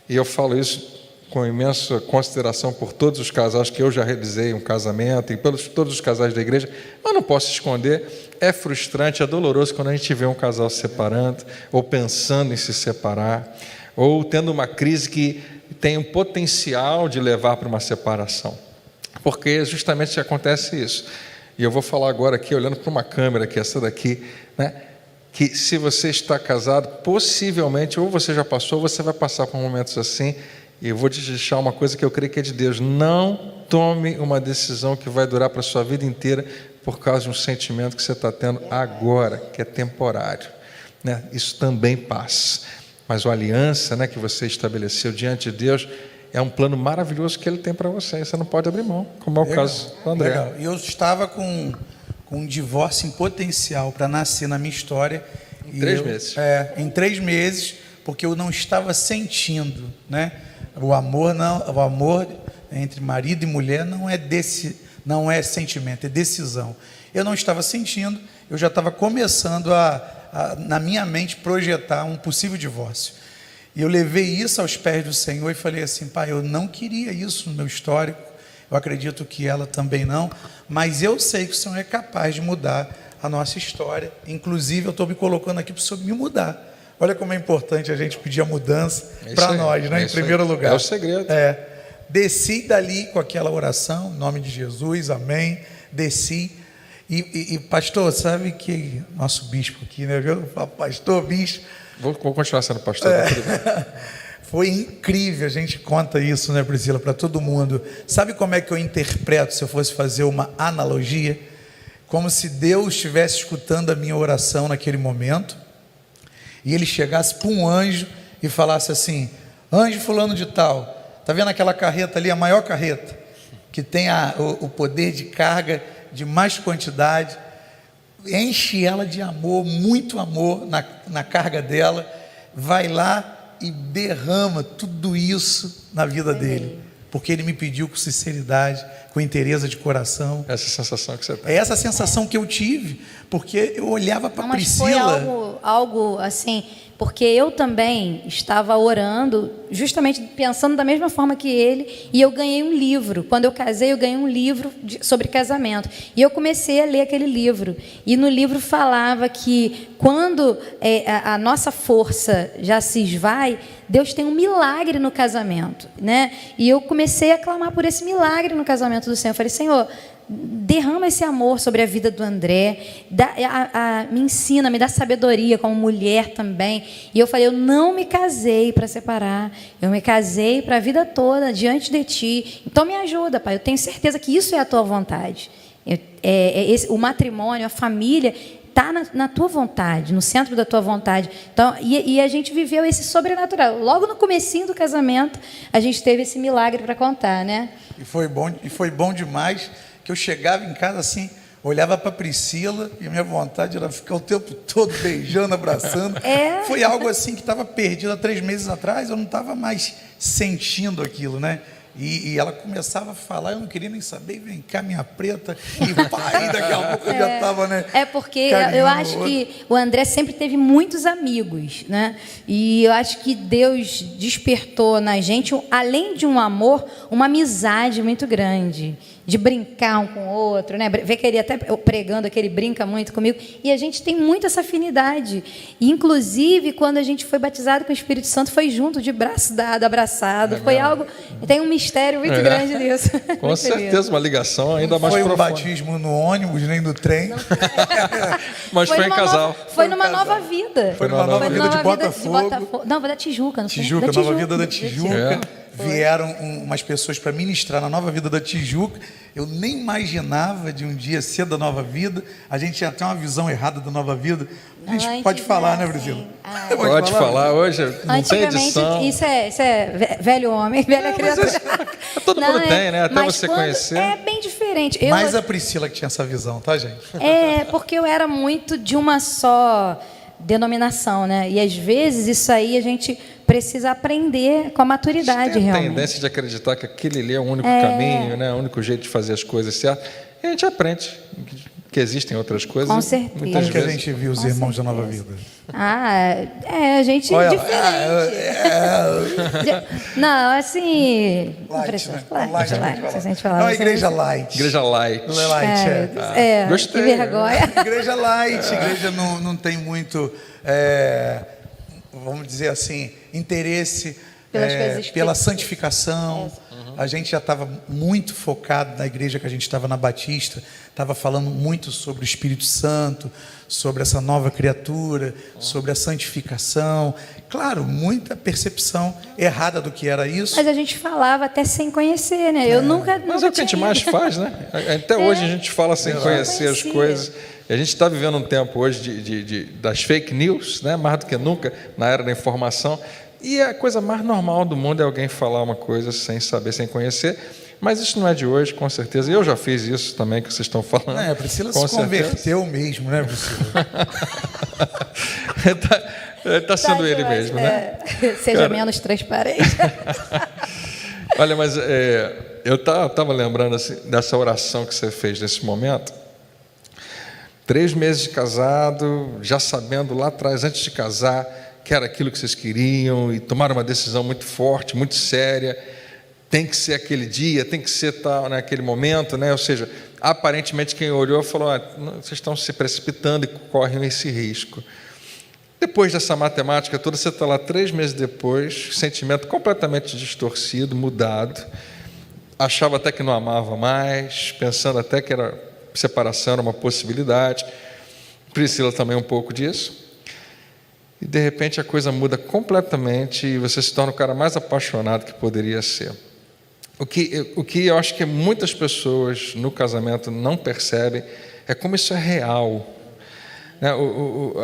e eu falo isso com imensa consideração por todos os casais que eu já realizei um casamento, e pelos todos os casais da igreja, mas não posso esconder, é frustrante, é doloroso quando a gente vê um casal se separando, ou pensando em se separar, ou tendo uma crise que tem um potencial de levar para uma separação, porque justamente acontece isso. E eu vou falar agora aqui, olhando para uma câmera, que é essa daqui, né? Que se você está casado, possivelmente, ou você já passou, ou você vai passar por momentos assim. E eu vou te deixar uma coisa que eu creio que é de Deus: não tome uma decisão que vai durar para a sua vida inteira por causa de um sentimento que você está tendo agora, que é temporário, né? Isso também passa, mas a aliança, né, que você estabeleceu diante de Deus é um plano maravilhoso que Ele tem para você, você não pode abrir mão, como é o caso do André. Legal. E eu estava com um divórcio em potencial para nascer na minha história. Em 3 meses. Em 3 meses, porque eu não estava sentindo, né? O amor entre marido e mulher não é sentimento, é decisão. Eu não estava sentindo, eu já estava começando na minha mente, projetar um possível divórcio. E eu levei isso aos pés do Senhor e falei assim: Pai, eu não queria isso no meu histórico, eu acredito que ela também não, mas eu sei que o Senhor é capaz de mudar a nossa história. Inclusive, eu estou me colocando aqui para o Senhor me mudar. Olha como é importante a gente pedir a mudança para nós, né? Em primeiro lugar. É o segredo. Desci dali com aquela oração, em nome de Jesus, amém. Desci. E pastor, sabe que nosso bispo aqui, né? Pastor, bispo. Vou continuar sendo pastor. Foi incrível, a gente conta isso, né, Priscila, para todo mundo. Sabe como é que eu interpreto, se eu fosse fazer uma analogia? Como se Deus estivesse escutando a minha oração naquele momento, e Ele chegasse para um anjo e falasse assim: anjo fulano de tal, está vendo aquela carreta ali, a maior carreta, que tem o poder de carga de mais quantidade, enche ela de amor, muito amor na carga dela, vai lá e derrama tudo isso na vida dele, porque ele me pediu com sinceridade, com inteireza de coração. Essa sensação que você tem. É essa sensação que eu tive, porque eu olhava para Priscila. Mas foi algo assim, porque eu também estava orando, justamente pensando da mesma forma que ele, e eu ganhei um livro. Quando eu casei, eu ganhei um livro sobre casamento, e eu comecei a ler aquele livro, e no livro falava que quando a nossa força já se esvai, Deus tem um milagre no casamento, né? E eu comecei a clamar por esse milagre no casamento do Senhor. Eu falei: Senhor, derrama esse amor sobre a vida do André, me ensina, me dá sabedoria como mulher também. E eu falei: eu não me casei para separar, eu me casei para a vida toda diante de Ti, então me ajuda, Pai, eu tenho certeza que isso é a Tua vontade. O matrimônio, a família está na Tua vontade, no centro da Tua vontade. Então, e a gente viveu esse sobrenatural. Logo no comecinho do casamento, a gente teve esse milagre para contar, né? E foi bom demais, que eu chegava em casa assim, olhava para Priscila e a minha vontade era ficar o tempo todo beijando, abraçando. Foi algo assim que estava perdido há 3 meses atrás, eu não estava mais sentindo aquilo, né? E ela começava a falar, eu não queria nem saber, vem cá, minha preta, e pai, daqui a pouco eu já estava, né? Porque eu acho que o André sempre teve muitos amigos, né? E eu acho que Deus despertou na gente, além de um amor, uma amizade muito grande. De brincar um com o outro, né? Vê que ele até pregando que ele brinca muito comigo. E a gente tem muito essa afinidade. E, inclusive, quando a gente foi batizado com o Espírito Santo, foi junto, de braço dado, abraçado. Foi algo... Tem um mistério muito grande nisso. Com certeza, uma ligação ainda mais profunda. Não foi um batismo no ônibus, nem no trem. Mas foi em casal. Foi numa nova vida. Foi numa nova vida de Botafogo. Não, foi da Tijuca. Não Tijuca, nova vida da Tijuca. Vieram umas pessoas para ministrar na Nova Vida da Tijuca. Eu nem imaginava de um dia ser da Nova Vida. A gente tinha até uma visão errada da Nova Vida. A gente pode falar, né, Priscila? Pode falar hoje, não tem edição. Isso é velho homem, velha criatura. Todo mundo tem, né? Até você conhecer. É bem diferente. Mas a Priscila que tinha essa visão, tá, gente? Porque eu era muito de uma só denominação, né? E às vezes isso aí a gente precisa aprender com a maturidade, tem realmente. A tendência de acreditar que aquele ali é o único caminho, né? O único jeito de fazer as coisas certas. E a gente aprende que existem outras coisas. Com certeza. Como que a gente viu os irmãos da Nova Vida? A gente diferente. Não, assim... Light, né? Light, a gente falava. Não, a igreja light. Igreja light. Não é light, Gostei. Que vergonha. Igreja light. Igreja não tem muito... vamos dizer assim, interesse pela santificação. A gente já estava muito focado na igreja que a gente estava na Batista, estava falando muito sobre o Espírito Santo, sobre essa nova criatura, sobre a santificação. Claro, muita percepção errada do que era isso. Mas a gente falava até sem conhecer, né? Eu nunca. Mas é o que a gente mais faz, né? Até hoje a gente fala sem conhecer as coisas. E a gente está vivendo um tempo hoje das fake news, né? Mais do que nunca, na era da informação. E a coisa mais normal do mundo é alguém falar uma coisa sem saber, sem conhecer. Mas isso não é de hoje, com certeza. Eu já fiz isso também, que vocês estão falando. A Priscila se converteu mesmo, né, Priscila? Está sendo ele mesmo, né? Seja menos transparente. Olha, mas eu estava lembrando assim, dessa oração que você fez nesse momento. 3 meses de casado, já sabendo lá atrás, antes de casar, que era aquilo que vocês queriam, e tomaram uma decisão muito forte, muito séria. Tem que ser aquele dia, tem que ser tal, naquele momento, né? Ou seja, aparentemente quem olhou falou: vocês estão se precipitando e correm esse risco. Depois dessa matemática toda, você está lá 3 meses depois, sentimento completamente distorcido, mudado, achava até que não amava mais, pensando até que separação era uma possibilidade. Priscila também um pouco disso. E de repente a coisa muda completamente e você se torna o cara mais apaixonado que poderia ser. O que eu acho que muitas pessoas no casamento não percebem é como isso é real.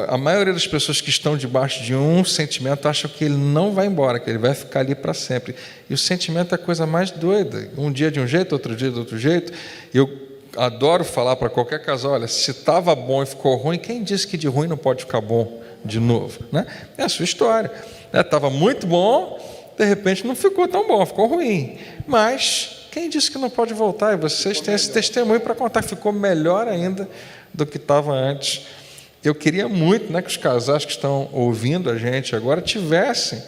A maioria das pessoas que estão debaixo de um sentimento acham que ele não vai embora, que ele vai ficar ali para sempre. E o sentimento é a coisa mais doida. Um dia de um jeito, outro dia de outro jeito. Eu adoro falar para qualquer casal: olha, se estava bom e ficou ruim, quem disse que de ruim não pode ficar bom de novo? Né? É a sua história. Estava muito bom, de repente não ficou tão bom, ficou ruim. Mas quem disse que não pode voltar? E vocês têm esse testemunho para contar, ficou melhor ainda do que estava antes. Eu queria muito, né, que os casais que estão ouvindo a gente agora tivessem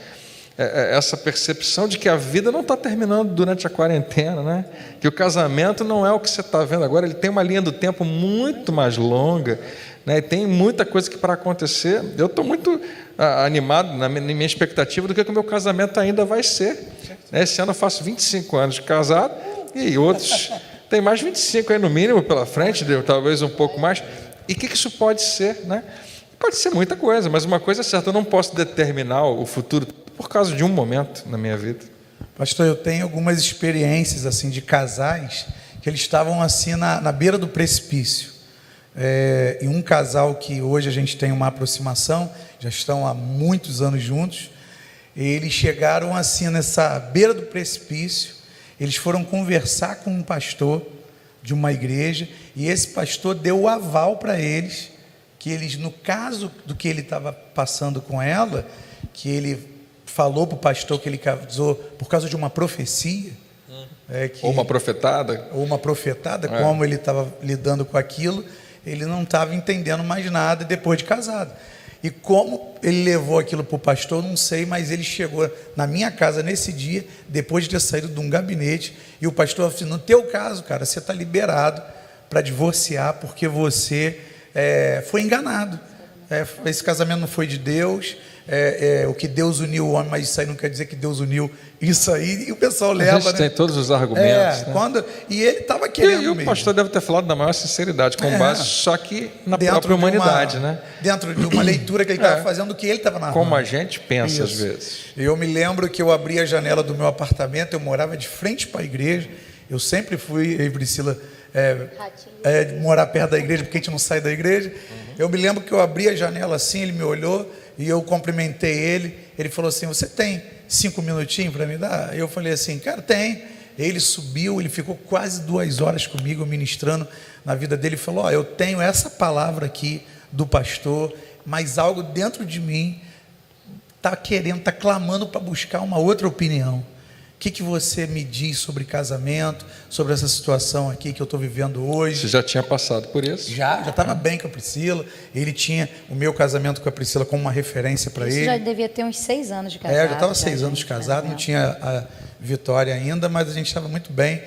essa percepção de que a vida não está terminando durante a quarentena, né? Que o casamento não é o que você está vendo agora, ele tem uma linha do tempo muito mais longa, né? E tem muita coisa que para acontecer. Eu estou muito animado na minha expectativa do que o meu casamento ainda vai ser. Esse ano eu faço 25 anos de casado e outros têm mais 25 aí no mínimo pela frente, talvez um pouco mais. E o que isso pode ser, né? Pode ser muita coisa, mas uma coisa é certa: eu não posso determinar o futuro por causa de um momento na minha vida. Pastor, eu tenho algumas experiências assim de casais que eles estavam assim na beira do precipício. E um casal que hoje a gente tem uma aproximação, já estão há muitos anos juntos, eles chegaram assim nessa beira do precipício, eles foram conversar com um pastor de uma igreja, e esse pastor deu o aval para eles, que eles, no caso do que ele estava passando com ela, que ele falou para o pastor que ele casou por causa de uma profecia, ou uma profetada, como ele estava lidando com aquilo, ele não estava entendendo mais nada depois de casado. E como ele levou aquilo para o pastor, não sei, mas ele chegou na minha casa nesse dia, depois de ter saído de um gabinete, e o pastor falou assim: no teu caso, cara, você está liberado para divorciar, porque você foi enganado. Esse casamento não foi de Deus. O que Deus uniu o homem, mas isso aí não quer dizer que Deus uniu isso aí, e o pessoal leva, a gente tem todos os argumentos, e ele estava querendo e o mesmo. pastor deve ter falado na maior sinceridade, com base só que na própria humanidade, dentro de uma leitura que ele estava fazendo, do que ele estava narrando, como a gente pensa às vezes. Eu me lembro que eu abri a janela do meu apartamento, eu morava de frente para a igreja, eu sempre fui, eu e Priscila, morar perto da igreja, porque a gente não sai da igreja. Eu me lembro que eu abri a janela assim, ele me olhou e eu cumprimentei ele. Ele falou assim: você tem 5 minutinhos para me dar? Eu falei assim: cara, tem. Ele subiu, ele ficou quase 2 horas comigo ministrando na vida dele. Ele falou: eu tenho essa palavra aqui do pastor, mas algo dentro de mim está querendo, está clamando para buscar uma outra opinião. O que você me diz sobre casamento, sobre essa situação aqui que eu estou vivendo hoje? Você já tinha passado por isso? Já estava bem com a Priscila. Ele tinha o meu casamento com a Priscila como uma referência para ele. Isso já devia ter uns 6 anos de casado. Eu já estava 6 anos de casado, não tinha a Vitória ainda, mas a gente estava muito bem.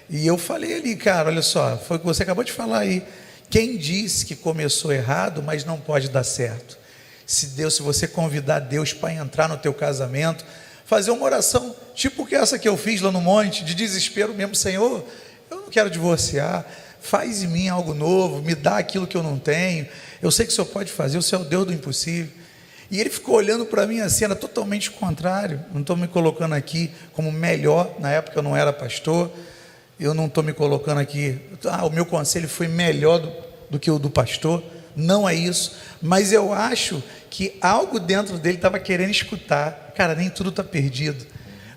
E eu falei ali: cara, olha só, foi o que você acabou de falar aí. Quem disse que começou errado, mas não pode dar certo? Se você convidar Deus para entrar no teu casamento, fazer uma oração tipo que essa que eu fiz lá no monte, de desespero mesmo: Senhor, eu não quero divorciar, faz em mim algo novo, me dá aquilo que eu não tenho, eu sei que o Senhor pode fazer, o Senhor é o Deus do impossível. E ele ficou olhando para mim assim, era totalmente contrário. Não estou me colocando aqui como melhor, na época eu não era pastor, eu não estou me colocando aqui, o meu conselho foi melhor do que o do pastor, não é isso, mas eu acho que algo dentro dele estava querendo escutar: cara, nem tudo está perdido,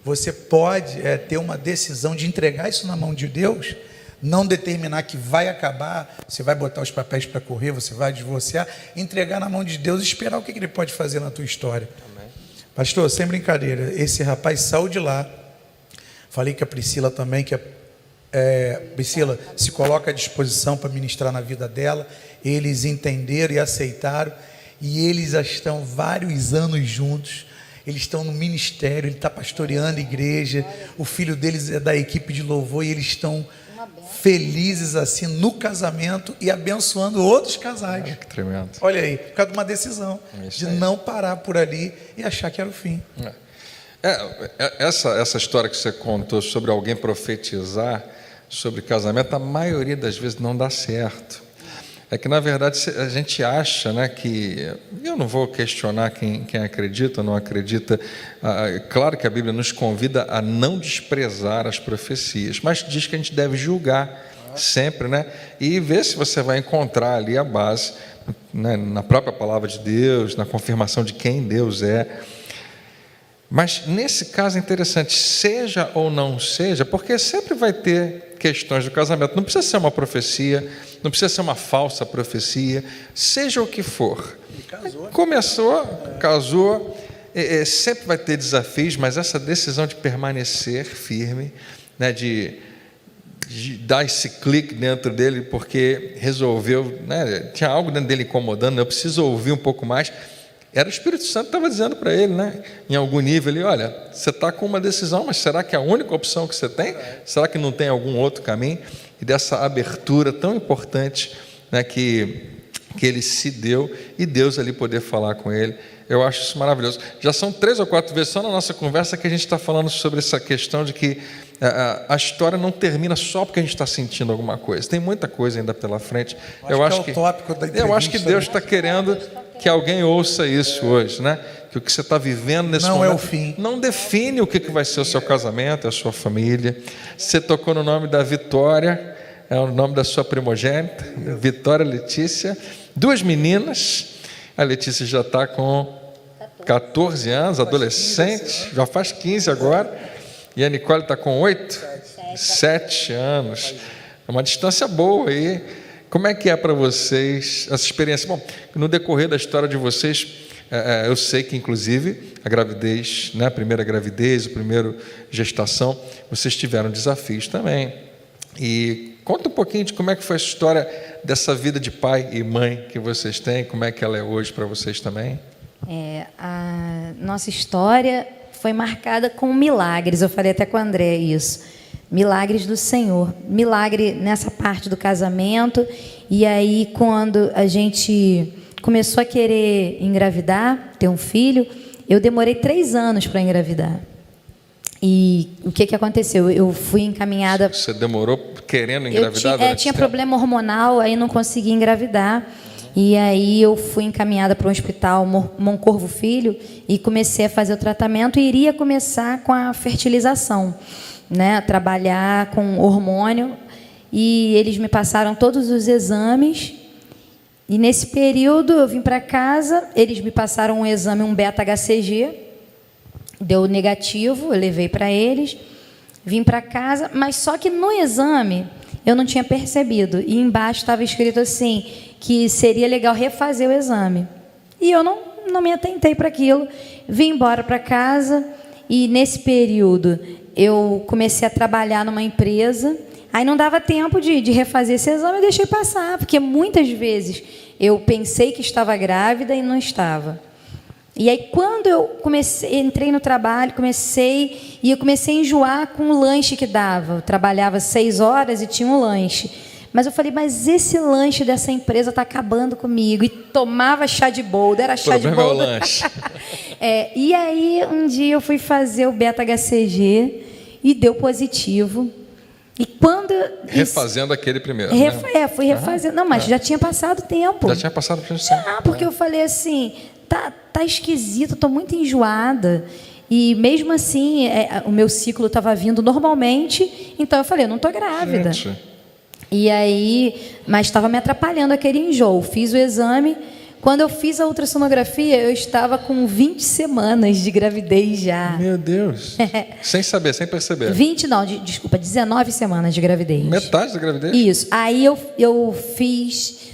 você pode ter uma decisão de entregar isso na mão de Deus, não determinar que vai acabar, você vai botar os papéis para correr, você vai divorciar, entregar na mão de Deus e esperar o que ele pode fazer na tua história. Amém. Pastor, sem brincadeira, esse rapaz saiu de lá, falei com a Priscila também, que Priscila se coloca à disposição para ministrar na vida dela. Eles entenderam e aceitaram, e eles já estão vários anos juntos. Eles estão no ministério, ele está pastoreando a igreja, o filho deles é da equipe de louvor, e eles estão felizes assim no casamento e abençoando outros casais. Que tremendo. Olha aí, por causa de uma decisão de não parar por ali e achar que era o fim. Essa história que você contou sobre alguém profetizar sobre casamento, a maioria das vezes não dá certo. É que, na verdade, a gente acha, que... Eu não vou questionar quem acredita ou não acredita. Claro que a Bíblia nos convida a não desprezar as profecias, mas diz que a gente deve julgar sempre, e ver se você vai encontrar ali a base, na própria palavra de Deus, na confirmação de quem Deus é. Mas nesse caso é interessante, seja ou não seja, porque sempre vai ter questões do casamento. Não precisa ser uma profecia, não precisa ser uma falsa profecia, seja o que for. Começou, casou, sempre vai ter desafios, mas essa decisão de permanecer firme, de dar esse clique dentro dele, porque resolveu, tinha algo dentro dele incomodando, eu preciso ouvir um pouco mais. Era o Espírito Santo que estava dizendo para ele, em algum nível ali: olha, você está com uma decisão, mas será que é a única opção que você tem? Será que não tem algum outro caminho? E dessa abertura tão importante, que ele se deu, e Deus ali poder falar com ele, eu acho isso maravilhoso. Já são 3 ou 4 vezes só na nossa conversa que a gente está falando sobre essa questão de que a história não termina só porque a gente está sentindo alguma coisa, tem muita coisa ainda pela frente. Eu acho que Deus está querendo que alguém ouça isso hoje, que o que você está vivendo nesse momento não é o fim, não define o que vai ser o seu casamento, a sua família. Você tocou no nome da Vitória, é o nome da sua primogênita, Vitória Letícia, 2 meninas. A Letícia já está com 14 anos, adolescente, já faz 15 agora, e a Nicole está com 7 anos. É uma distância boa aí. Como é que é para vocês essa experiência? Bom, no decorrer da história de vocês, eu sei que, inclusive, a gravidez, né, a primeira gravidez, a primeira gestação, vocês tiveram desafios também. E conta um pouquinho de como é que foi a história dessa vida de pai e mãe que vocês têm, como é que ela é hoje para vocês também? A nossa história foi marcada com milagres, eu falei até com o André isso. Milagres do Senhor, milagre nessa parte do casamento. E aí, quando a gente começou a querer engravidar, ter um filho, eu demorei 3 anos para engravidar. E o que aconteceu? Eu fui encaminhada... Você demorou querendo engravidar? Eu tinha problema hormonal, aí não consegui engravidar. E aí eu fui encaminhada para um hospital Moncorvo Filho e comecei a fazer o tratamento e iria começar com a fertilização, né, trabalhar com hormônio, e eles me passaram todos os exames, e nesse período eu vim para casa, eles me passaram um exame, um beta-HCG, deu negativo, eu levei para eles, vim para casa, mas só que no exame eu não tinha percebido, e embaixo estava escrito assim, que seria legal refazer o exame, e eu não me atentei para aquilo, vim embora para casa, e nesse período eu comecei a trabalhar numa empresa, aí não dava tempo de refazer esse exame, eu deixei passar, porque muitas vezes eu pensei que estava grávida e não estava. E aí, quando eu entrei no trabalho, comecei a enjoar com o lanche que dava. Eu trabalhava 6 horas e tinha um lanche. Mas eu falei, mas esse lanche dessa empresa está acabando comigo. E tomava chá de boldo, era chá de boldo. O problema é o lanche. E aí, um dia eu fui fazer o beta-HCG e deu positivo. E quando... Refazendo aquele primeiro, fui refazendo. Não, mas já tinha passado tempo. Já tinha passado por isso. Porque eu falei assim, tá esquisito, estou muito enjoada. E mesmo assim, o meu ciclo estava vindo normalmente, então eu falei, eu não estou grávida. Gente. E aí, mas estava me atrapalhando aquele enjoo. Fiz o exame. Quando eu fiz a ultrassonografia, eu estava com 20 semanas de gravidez já. Meu Deus. Sem saber, sem perceber. 19 semanas de gravidez. Metade da gravidez? Isso. Aí eu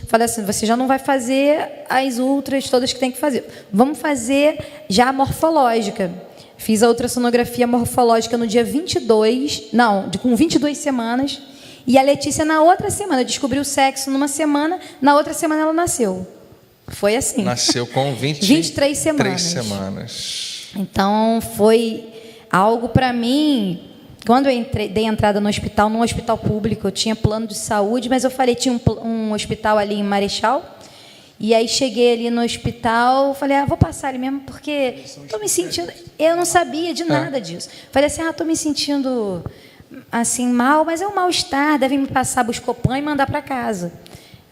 falei assim, você já não vai fazer as ultras todas que tem que fazer. Vamos fazer já a morfológica. Fiz a ultrassonografia morfológica no dia 22, com 22 semanas. E a Letícia na outra semana. Eu descobri o sexo numa semana, na outra semana ela nasceu. Foi assim. Nasceu com 23 semanas. Então, foi algo para mim... Quando eu dei entrada no hospital, num hospital público, eu tinha plano de saúde, mas eu falei, tinha um hospital ali em Marechal, e aí cheguei ali no hospital, falei, vou passar ali mesmo, porque estou me sentindo... Eu não sabia de nada disso. Falei assim, estou me sentindo assim mal, mas é um mal-estar, devem me passar Buscopan e mandar para casa.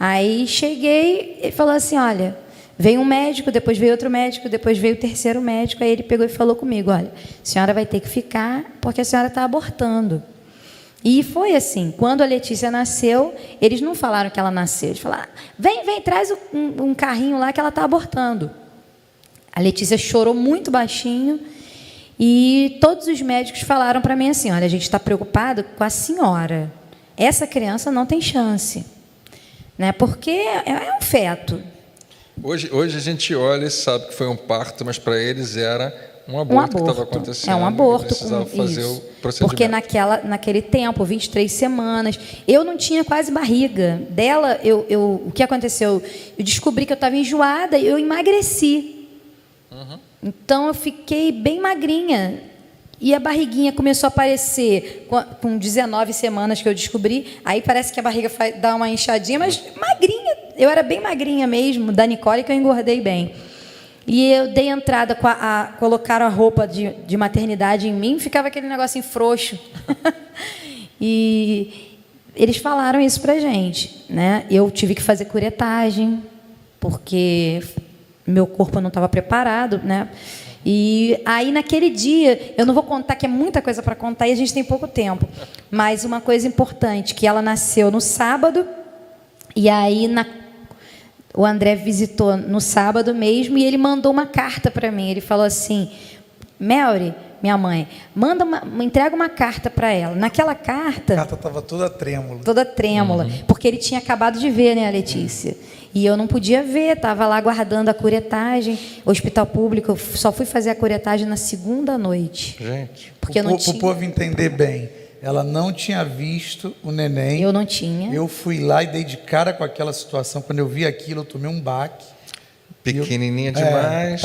Aí cheguei e falou assim, olha, veio um médico, depois veio outro médico, depois veio o terceiro médico, aí ele pegou e falou comigo, olha, a senhora vai ter que ficar porque a senhora está abortando. E foi assim, quando a Letícia nasceu, eles não falaram que ela nasceu, eles falaram, vem, traz um carrinho lá que ela está abortando. A Letícia chorou muito baixinho e todos os médicos falaram para mim assim, olha, a gente está preocupado com a senhora, essa criança não tem chance. Né? Porque é um feto. Hoje a gente olha e sabe que foi um parto, mas para eles era um aborto que estava acontecendo. É um aborto. Precisava fazer o procedimento. Porque naquele tempo, 23 semanas, eu não tinha quase barriga. Dela, o que aconteceu? Eu descobri que eu estava enjoada e eu emagreci. Uhum. Então, eu fiquei bem magrinha. E a barriguinha começou a aparecer com 19 semanas que eu descobri. Aí parece que a barriga dá uma inchadinha, mas magrinha. Eu era bem magrinha mesmo, da Nicole, que eu engordei bem. E eu dei entrada, colocaram a roupa de maternidade em mim, ficava aquele negocinho frouxo. E eles falaram isso pra gente, né? Eu tive que fazer curetagem, porque meu corpo não estava preparado, né? E aí, naquele dia, eu não vou contar, que é muita coisa para contar e a gente tem pouco tempo, mas uma coisa importante, que ela nasceu no sábado, e aí o André visitou no sábado mesmo, e ele mandou uma carta para mim, ele falou assim, Melry, minha mãe, entrega uma carta para ela. Naquela carta... A carta estava toda trêmula. Toda trêmula, porque ele tinha acabado de ver, né, a Letícia? E eu não podia ver, estava lá aguardando a curetagem. Hospital público, eu só fui fazer a curetagem na segunda noite. Gente. Porque eu não tinha... Para o povo entender bem, ela não tinha visto o neném. Eu não tinha. Eu fui lá e dei de cara com aquela situação. Quando eu vi aquilo, eu tomei um baque. Pequenininha demais.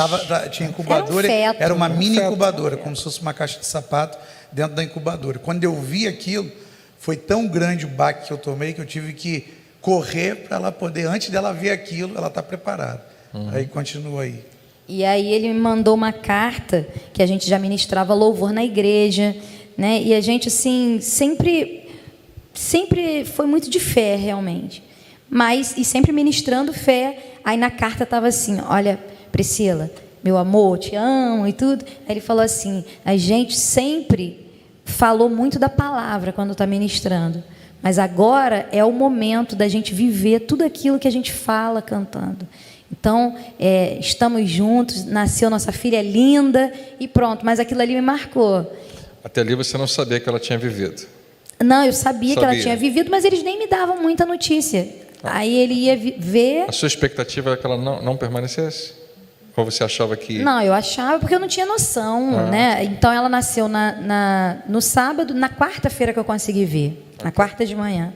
Tinha incubadora, Era uma mini incubadora, como se fosse uma caixa de sapato dentro da incubadora. Quando eu vi aquilo, foi tão grande o baque que eu tomei que eu tive que correr para ela poder, antes dela ver aquilo, ela está preparada. Aí continua aí. E aí ele me mandou uma carta que a gente já ministrava louvor na igreja, né? E a gente assim sempre foi muito de fé realmente, mas e sempre ministrando fé. Aí na carta estava assim: olha, Priscila, meu amor, te amo e tudo. Aí ele falou assim: a gente sempre falou muito da palavra quando está ministrando, mas agora é o momento da gente viver tudo aquilo que a gente fala cantando. Então, estamos juntos, nasceu nossa filha linda e pronto, mas aquilo ali me marcou. Até ali você não sabia que ela tinha vivido. Não, eu sabia que ela tinha vivido, mas eles nem me davam muita notícia. Aí ele ia ver... A sua expectativa era que ela não permanecesse? Ou você achava que... Não, eu achava porque eu não tinha noção, né? Então, ela nasceu no sábado, na quarta-feira que eu consegui ver, na quarta de manhã.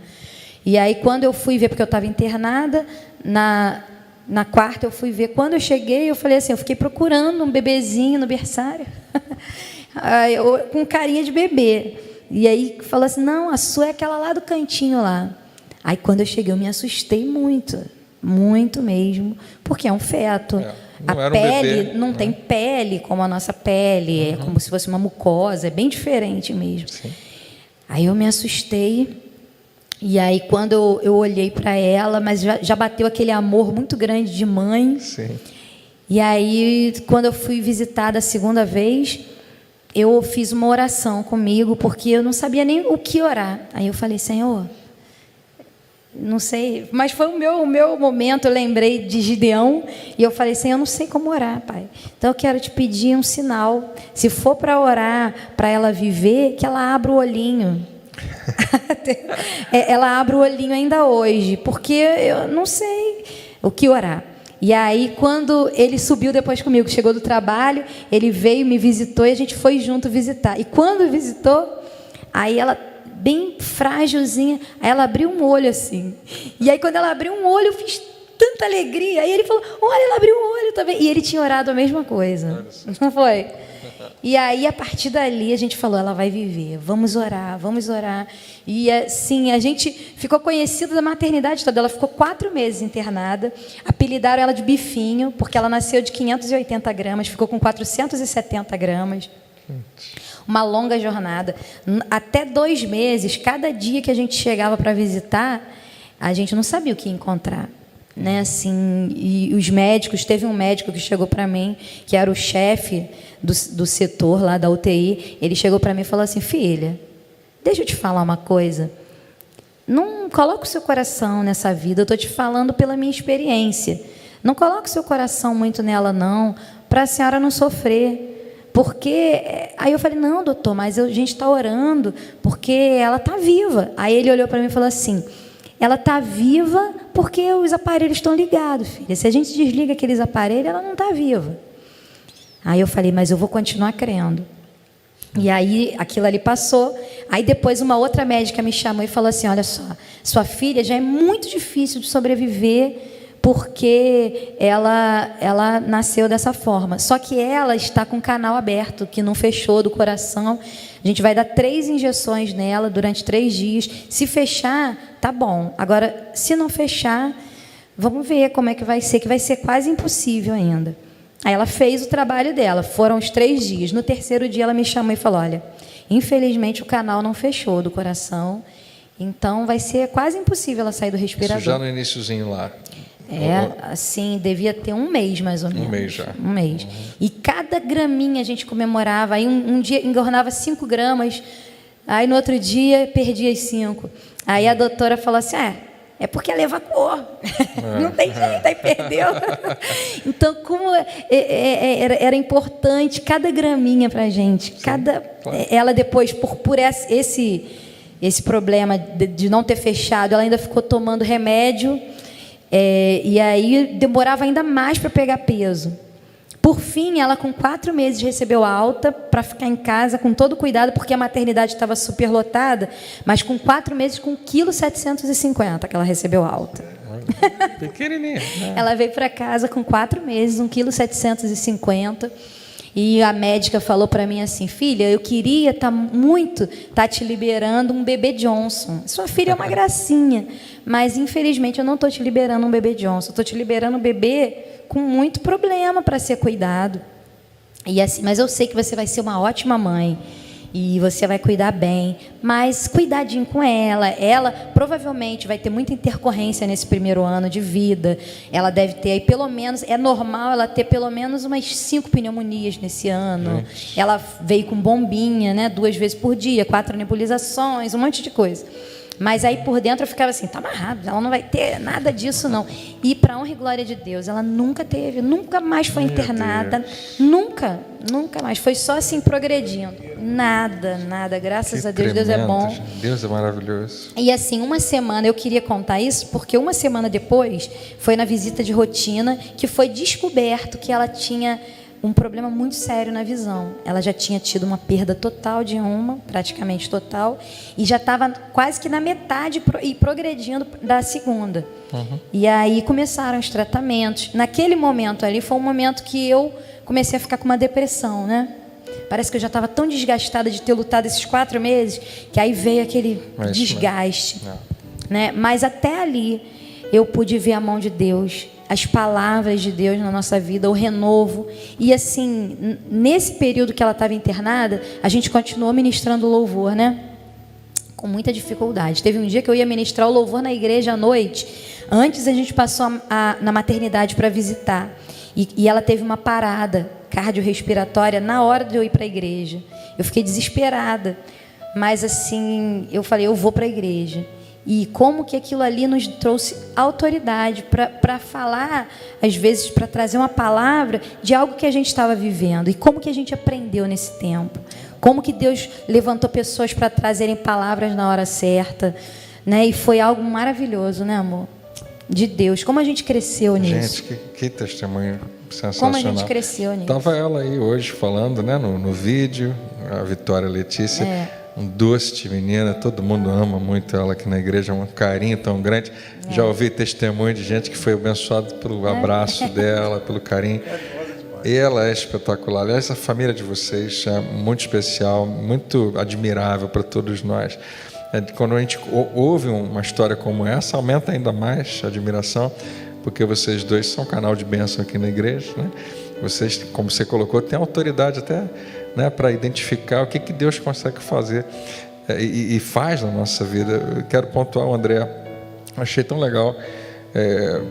E aí, quando eu fui ver, porque eu estava internada, na quarta eu fui ver. Quando eu cheguei, eu falei assim, eu fiquei procurando um bebezinho no berçário, com carinha de bebê. E aí falou assim, não, a sua é aquela lá do cantinho lá. Aí quando eu cheguei, eu me assustei muito, muito mesmo, porque é um feto. A pele não tem pele como a nossa pele, é como se fosse uma mucosa, é bem diferente mesmo. Sim. Aí eu me assustei. E aí, quando eu olhei para ela, mas já bateu aquele amor muito grande de mãe. Sim. E aí, quando eu fui visitada a segunda vez, eu fiz uma oração comigo, porque eu não sabia nem o que orar. Aí eu falei, Senhor, não sei, mas foi o meu momento, eu lembrei de Gideão, e eu falei, Senhor, eu não sei como orar, Pai. Então eu quero te pedir um sinal. Se for para orar, para ela viver, que ela abra o olhinho. Ela abre o olhinho ainda hoje, porque eu não sei o que orar. E aí, quando ele subiu depois comigo, chegou do trabalho, ele veio, me visitou e a gente foi junto visitar. E quando visitou, aí ela, bem frágilzinha, aí ela abriu um olho assim. E aí, quando ela abriu um olho, eu fiz tanta alegria. Aí ele falou, olha, ela abriu um olho também. E ele tinha orado a mesma coisa, não foi? E aí, a partir dali, a gente falou, ela vai viver, vamos orar, vamos orar. E assim, a gente ficou conhecida da maternidade toda. Ela ficou 4 meses internada, apelidaram ela de bifinho, porque ela nasceu de 580 gramas, ficou com 470 gramas. Uma longa jornada. Até 2 meses, cada dia que a gente chegava para visitar, a gente não sabia o que encontrar. Né, assim, e os médicos, teve um médico que chegou para mim, que era o chefe do setor lá da UTI, ele chegou para mim e falou assim, filha, deixa eu te falar uma coisa, não coloca o seu coração nessa vida, eu estou te falando pela minha experiência, não coloca o seu coração muito nela não, para a senhora não sofrer, porque, aí eu falei, não doutor, mas a gente está orando, porque ela está viva. Aí ele olhou para mim e falou assim, ela está viva porque os aparelhos estão ligados, filha. Se a gente desliga aqueles aparelhos, ela não está viva. Aí eu falei, mas eu vou continuar crendo. E aí aquilo ali passou. Aí depois uma outra médica me chamou e falou assim, olha só, sua filha já é muito difícil de sobreviver porque ela nasceu dessa forma. Só que ela está com o canal aberto, que não fechou do coração. A gente vai dar 3 injeções nela durante 3 dias. Se fechar, tá bom. Agora, se não fechar, vamos ver como é que vai ser quase impossível ainda. Aí ela fez o trabalho dela, foram os 3 dias. No 3º dia ela me chamou e falou, olha, infelizmente o canal não fechou do coração, então vai ser quase impossível ela sair do respirador. Isso já no iniciozinho lá. Assim, devia ter 1 mês mais ou menos. 1 mês já. 1 mês. E cada graminha a gente comemorava. Aí um dia engordava 5 gramas, aí no outro dia perdia as 5. Aí a doutora falou assim, É porque ela evacuou. Não tem jeito, aí perdeu. Então, como era importante cada graminha para a gente. Ela depois, por esse problema de não ter fechado, ela ainda ficou tomando remédio. E aí demorava ainda mais para pegar peso. Por fim, ela com 4 meses recebeu alta para ficar em casa com todo cuidado, porque a maternidade estava superlotada, mas com 4 meses, com 1,750 kg que ela recebeu alta. Pequenininha. Né? Ela veio para casa com 4 meses, 1,750 kg. E a médica falou para mim assim: filha, eu queria muito estar te liberando um bebê Johnson. Sua filha é uma gracinha, mas infelizmente eu não estou te liberando um bebê Johnson. Estou te liberando um bebê com muito problema para ser cuidado. E assim, mas eu sei que você vai ser uma ótima mãe. E você vai cuidar bem, mas cuidadinho com ela. Ela provavelmente vai ter muita intercorrência nesse primeiro ano de vida. Ela deve ter aí pelo menos, é normal ela ter pelo menos umas 5 pneumonias nesse ano. Ela veio com bombinha, né, 2 vezes por dia, 4 nebulizações, um monte de coisa. Mas aí por dentro eu ficava assim, tá amarrado, ela não vai ter nada disso não. E para honra e glória de Deus, ela nunca teve, nunca mais foi internada, nunca mais, foi só assim progredindo. Nada, graças a Deus, Deus é bom. Deus é maravilhoso. E assim, uma semana, eu queria contar isso, porque uma semana depois, foi na visita de rotina, que foi descoberto que ela tinha um problema muito sério na visão. Ela já tinha tido uma perda total de uma, praticamente total, e já estava quase que na metade e progredindo da segunda. E aí começaram os tratamentos. Naquele momento ali, foi um momento que eu comecei a ficar com uma depressão, né? Parece que eu já estava tão desgastada de ter lutado esses 4 meses, que aí veio aquele desgaste. Né? Mas até ali, eu pude ver a mão de Deus, as palavras de Deus na nossa vida, o renovo. E assim, nesse período que ela estava internada, a gente continuou ministrando louvor, né? Com muita dificuldade. Teve um dia que eu ia ministrar o louvor na igreja à noite. Antes a gente passou na maternidade para visitar. E ela teve uma parada cardiorrespiratória na hora de eu ir para a igreja. Eu fiquei desesperada. Mas assim, eu falei, eu vou para a igreja. E como que aquilo ali nos trouxe autoridade para falar, às vezes, para trazer uma palavra de algo que a gente estava vivendo. E como que a gente aprendeu nesse tempo. Como que Deus levantou pessoas para trazerem palavras na hora certa. Né? E foi algo maravilhoso, né, amor? De Deus. Como a gente cresceu nisso. Gente, que testemunho sensacional. Como a gente cresceu nisso. Estava ela aí hoje falando, né, no vídeo, a Vitória Letícia. Um doce de menina, todo mundo ama muito ela aqui na igreja, um carinho tão grande. Já ouvi testemunho de gente que foi abençoado pelo abraço dela, pelo carinho. E ela é espetacular. Aliás, a família de vocês é muito especial, muito admirável para todos nós. Quando a gente ouve uma história como essa, aumenta ainda mais a admiração, porque vocês dois são um canal de bênção aqui na igreja, né? Vocês, como você colocou, têm autoridade até, né, para identificar o que Deus consegue fazer e faz na nossa vida. Eu quero pontuar o André, achei tão legal,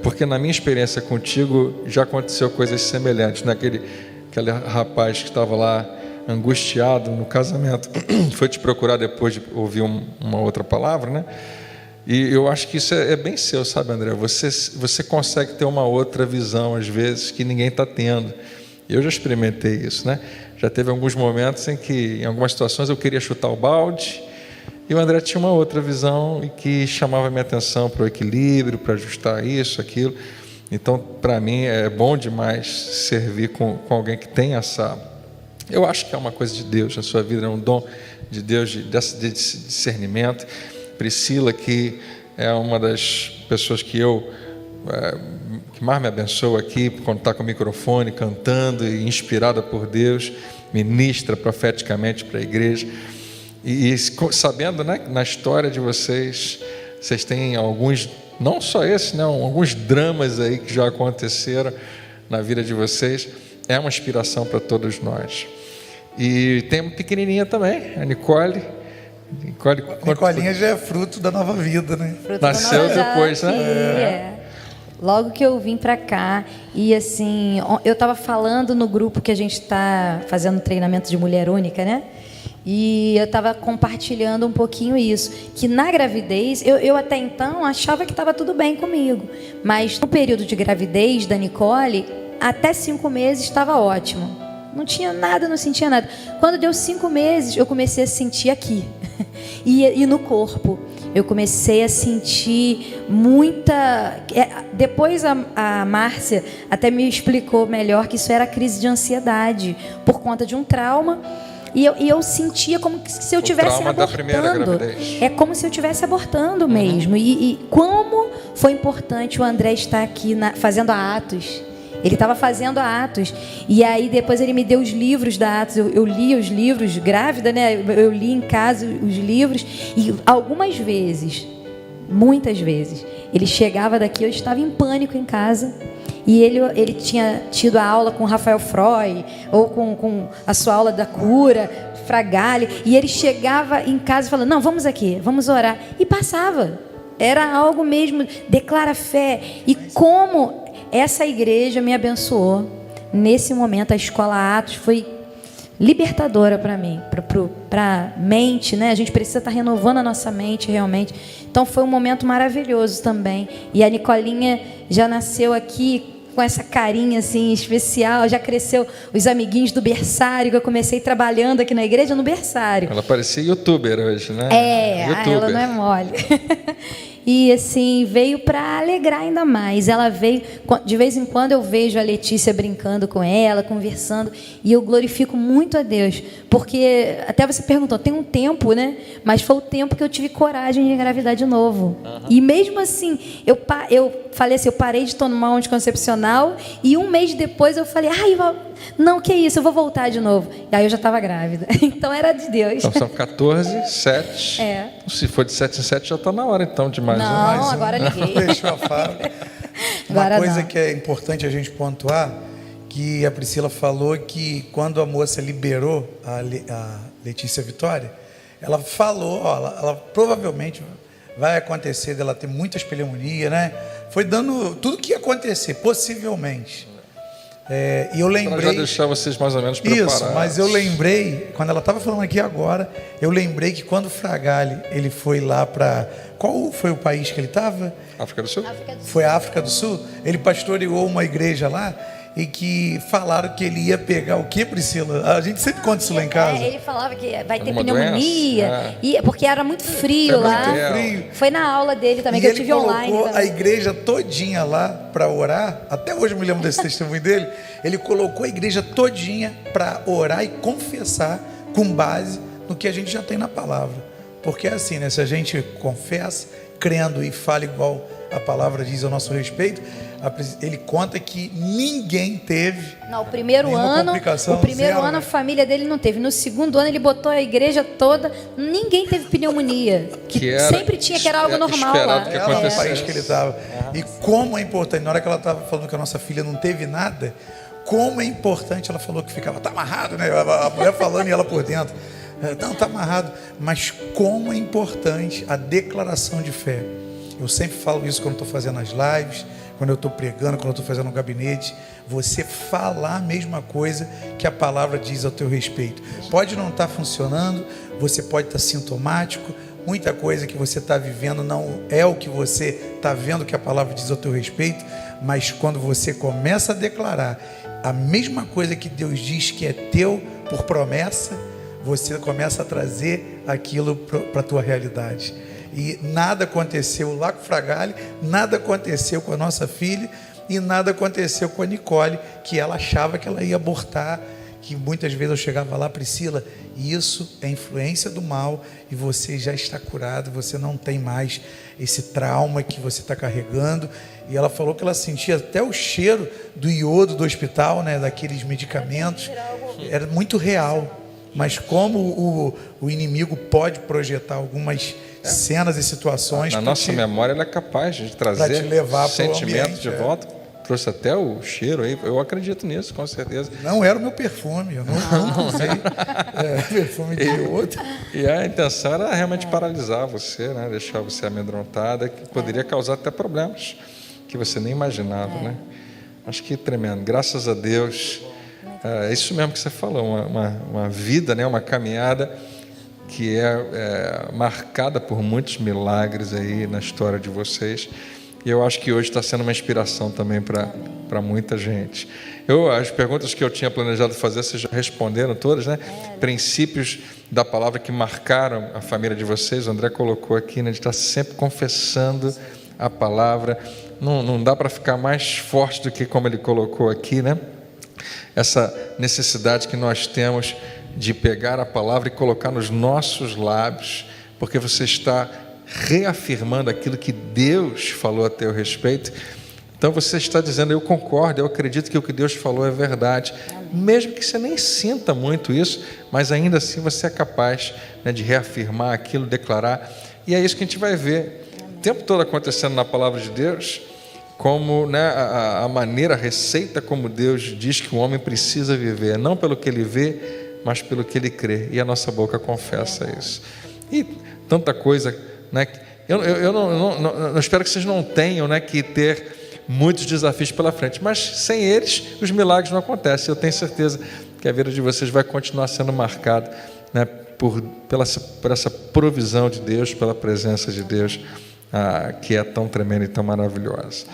porque na minha experiência contigo já aconteceu coisas semelhantes, né? Aquele rapaz que estava lá angustiado no casamento, foi te procurar depois de ouvir uma outra palavra, né? E eu acho que isso é bem seu, sabe, André? Você consegue ter uma outra visão, às vezes, que ninguém está tendo. Eu já experimentei isso, né? Já teve alguns momentos em que, em algumas situações, eu queria chutar o balde, e o André tinha uma outra visão e que chamava a minha atenção para o equilíbrio, para ajustar isso, aquilo. Então, para mim, é bom demais servir com alguém que tem essa... Eu acho que é uma coisa de Deus na sua vida, é um dom de Deus, de discernimento. Priscila, que é uma das pessoas que mais me abençoa aqui, quando está com o microfone, cantando e inspirada por Deus, ministra profeticamente para a igreja. E sabendo, né, na história de vocês têm alguns, não só esse, né, alguns dramas aí que já aconteceram na vida de vocês. É uma inspiração para todos nós. E tem uma pequenininha também, a Nicole. Nicolinha já é fruto da nova vida, né? Nasceu depois, né? Logo que eu vim para cá, e assim, eu estava falando no grupo que a gente está fazendo treinamento de mulher única, né? E eu estava compartilhando um pouquinho isso, que na gravidez, eu até então achava que estava tudo bem comigo, mas no período de gravidez da Nicole, até 5 meses estava ótimo, não tinha nada, não sentia nada. Quando deu 5 meses, eu comecei a sentir aqui e no corpo. Eu comecei a sentir muita... Depois a Márcia até me explicou melhor que isso era crise de ansiedade por conta de um trauma. E eu sentia como se eu estivesse abortando. Da primeira gravidez. É como se eu estivesse abortando mesmo. E como foi importante o André estar aqui fazendo a Atos. Ele estava fazendo a Atos. E aí depois ele me deu os livros da Atos. Eu li os livros, grávida, né? Eu li em casa os livros. E algumas vezes, muitas vezes, ele chegava daqui, eu estava em pânico em casa. E ele tinha tido a aula com Rafael Freud, ou com a sua aula da cura, Fragale. E ele chegava em casa e falava, não, vamos aqui, vamos orar. E passava. Era algo mesmo, declara fé. E como essa igreja me abençoou. Nesse momento, a Escola Atos foi libertadora para mim, para a mente, né? A gente precisa estar renovando a nossa mente realmente. Então foi um momento maravilhoso também. E a Nicolinha já nasceu aqui com essa carinha assim especial, já cresceu os amiguinhos do berçário, que eu comecei trabalhando aqui na igreja no berçário. Ela parecia youtuber hoje, né? Ela não é mole. E assim, veio para alegrar ainda mais. Ela veio, de vez em quando eu vejo a Letícia brincando com ela, conversando, e eu glorifico muito a Deus, porque até você perguntou, tem um tempo, né? Mas foi o tempo que eu tive coragem de engravidar de novo. E mesmo assim, eu falei assim, eu parei de tomar um anticoncepcional, e um mês depois eu falei, não, que isso, eu vou voltar de novo. E aí eu já estava grávida. Então era de Deus. Então são 14, 7. Se for de 7 em 7, já está na hora então de mais um. Não, agora liguei. Fechou a fábrica. Uma coisa que é importante a gente pontuar, que a Priscila falou que quando a moça liberou a Letícia Vitória, ela falou, ela provavelmente vai acontecer dela ter muitas pneumonia, né? Foi dando tudo que ia acontecer, possivelmente. E eu lembrei... Para já deixar vocês mais ou menos preparados. Isso, mas eu lembrei, quando ela estava falando aqui agora, eu lembrei que quando o Fragale, ele foi lá para... Qual foi o país que ele estava? África do Sul? Foi a África do Sul. Ele pastoreou uma igreja lá e que falaram que ele ia pegar o que, Priscila? A gente sempre conta isso lá em casa. Ele falava que vai ter Alguma pneumonia, porque era muito frio lá. Frio. Foi na aula dele também, que eu tive online. Ele colocou a igreja todinha lá para orar. Até hoje eu me lembro desse testemunho dele. Ele colocou a igreja todinha para orar e confessar com base no que a gente já tem na palavra. Porque é assim, né? Se a gente confessa, crendo e fala igual a palavra diz ao nosso respeito, ele conta que ninguém teve. Não, o primeiro ano a família dele não teve. No segundo ano ele botou a igreja toda, ninguém teve pneumonia. Que sempre tinha, que era algo normal lá. Que era o país que ele estava. E como é importante, na hora que ela estava falando que a nossa filha não teve nada, como é importante, ela falou que ficava, tá amarrado, né? A mulher falando e ela por dentro. Não, tá amarrado. Mas como é importante a declaração de fé. Eu sempre falo isso quando estou fazendo as lives, quando eu estou pregando, quando eu estou fazendo um gabinete. Você falar a mesma coisa que a palavra diz ao teu respeito. Pode não estar funcionando, você pode estar sintomático, muita coisa que você está vivendo não é o que você está vendo que a palavra diz ao teu respeito, mas quando você começa a declarar a mesma coisa que Deus diz que é teu por promessa, você começa a trazer aquilo para a tua realidade. E nada aconteceu lá com o Fragale, nada aconteceu com a nossa filha e nada aconteceu com a Nicole, que ela achava que ela ia abortar, que muitas vezes eu chegava lá, Priscila, isso é influência do mal e você já está curado, você não tem mais esse trauma que você está carregando. E ela falou que ela sentia até o cheiro do iodo do hospital, né, daqueles medicamentos, era muito real. Mas como o inimigo pode projetar algumas cenas e situações... Na nossa memória ele é capaz de trazer sentimento de volta. Trouxe até o cheiro aí, eu acredito nisso, com certeza. Não era o meu perfume, eu não usei perfume de outro. E a intenção era realmente paralisar você, né? Deixar você amedrontada, que poderia causar até problemas que você nem imaginava, né? Acho que tremendo, graças a Deus... É isso mesmo que você falou, uma vida, né, uma caminhada que é marcada por muitos milagres aí na história de vocês. E eu acho que hoje está sendo uma inspiração também para muita gente. As perguntas que eu tinha planejado fazer, vocês já responderam todas, né? Princípios da palavra que marcaram a família de vocês, o André colocou aqui, né? De estar sempre confessando a palavra. Não dá para ficar mais forte do que como ele colocou aqui, né? Essa necessidade que nós temos de pegar a palavra e colocar nos nossos lábios, porque você está reafirmando aquilo que Deus falou a teu respeito. Então você está dizendo: eu concordo, eu acredito que o que Deus falou é verdade. Mesmo que você nem sinta muito isso, mas ainda assim você é capaz, né, de reafirmar aquilo, declarar. E é isso que a gente vai ver o tempo todo acontecendo na palavra de Deus, como, né, a maneira, a receita como Deus diz que o homem precisa viver, não pelo que ele vê, mas pelo que ele crê. E a nossa boca confessa isso. E tanta coisa, né? Eu não espero que vocês não tenham, né, que ter muitos desafios pela frente, mas sem eles os milagres não acontecem. Eu tenho certeza que a vida de vocês vai continuar sendo marcada, né, por essa provisão de Deus, pela presença de Deus, que é tão tremenda e tão maravilhosa.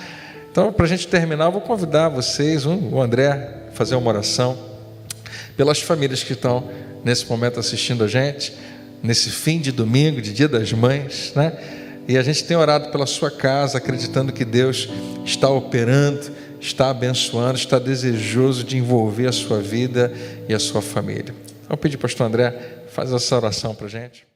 Então, para a gente terminar, eu vou convidar vocês, o André, a fazer uma oração pelas famílias que estão nesse momento assistindo a gente, nesse fim de domingo, de Dia das Mães, né? E a gente tem orado pela sua casa, acreditando que Deus está operando, está abençoando, está desejoso de envolver a sua vida e a sua família. Então, eu pedi para o pastor André fazer essa oração para a gente.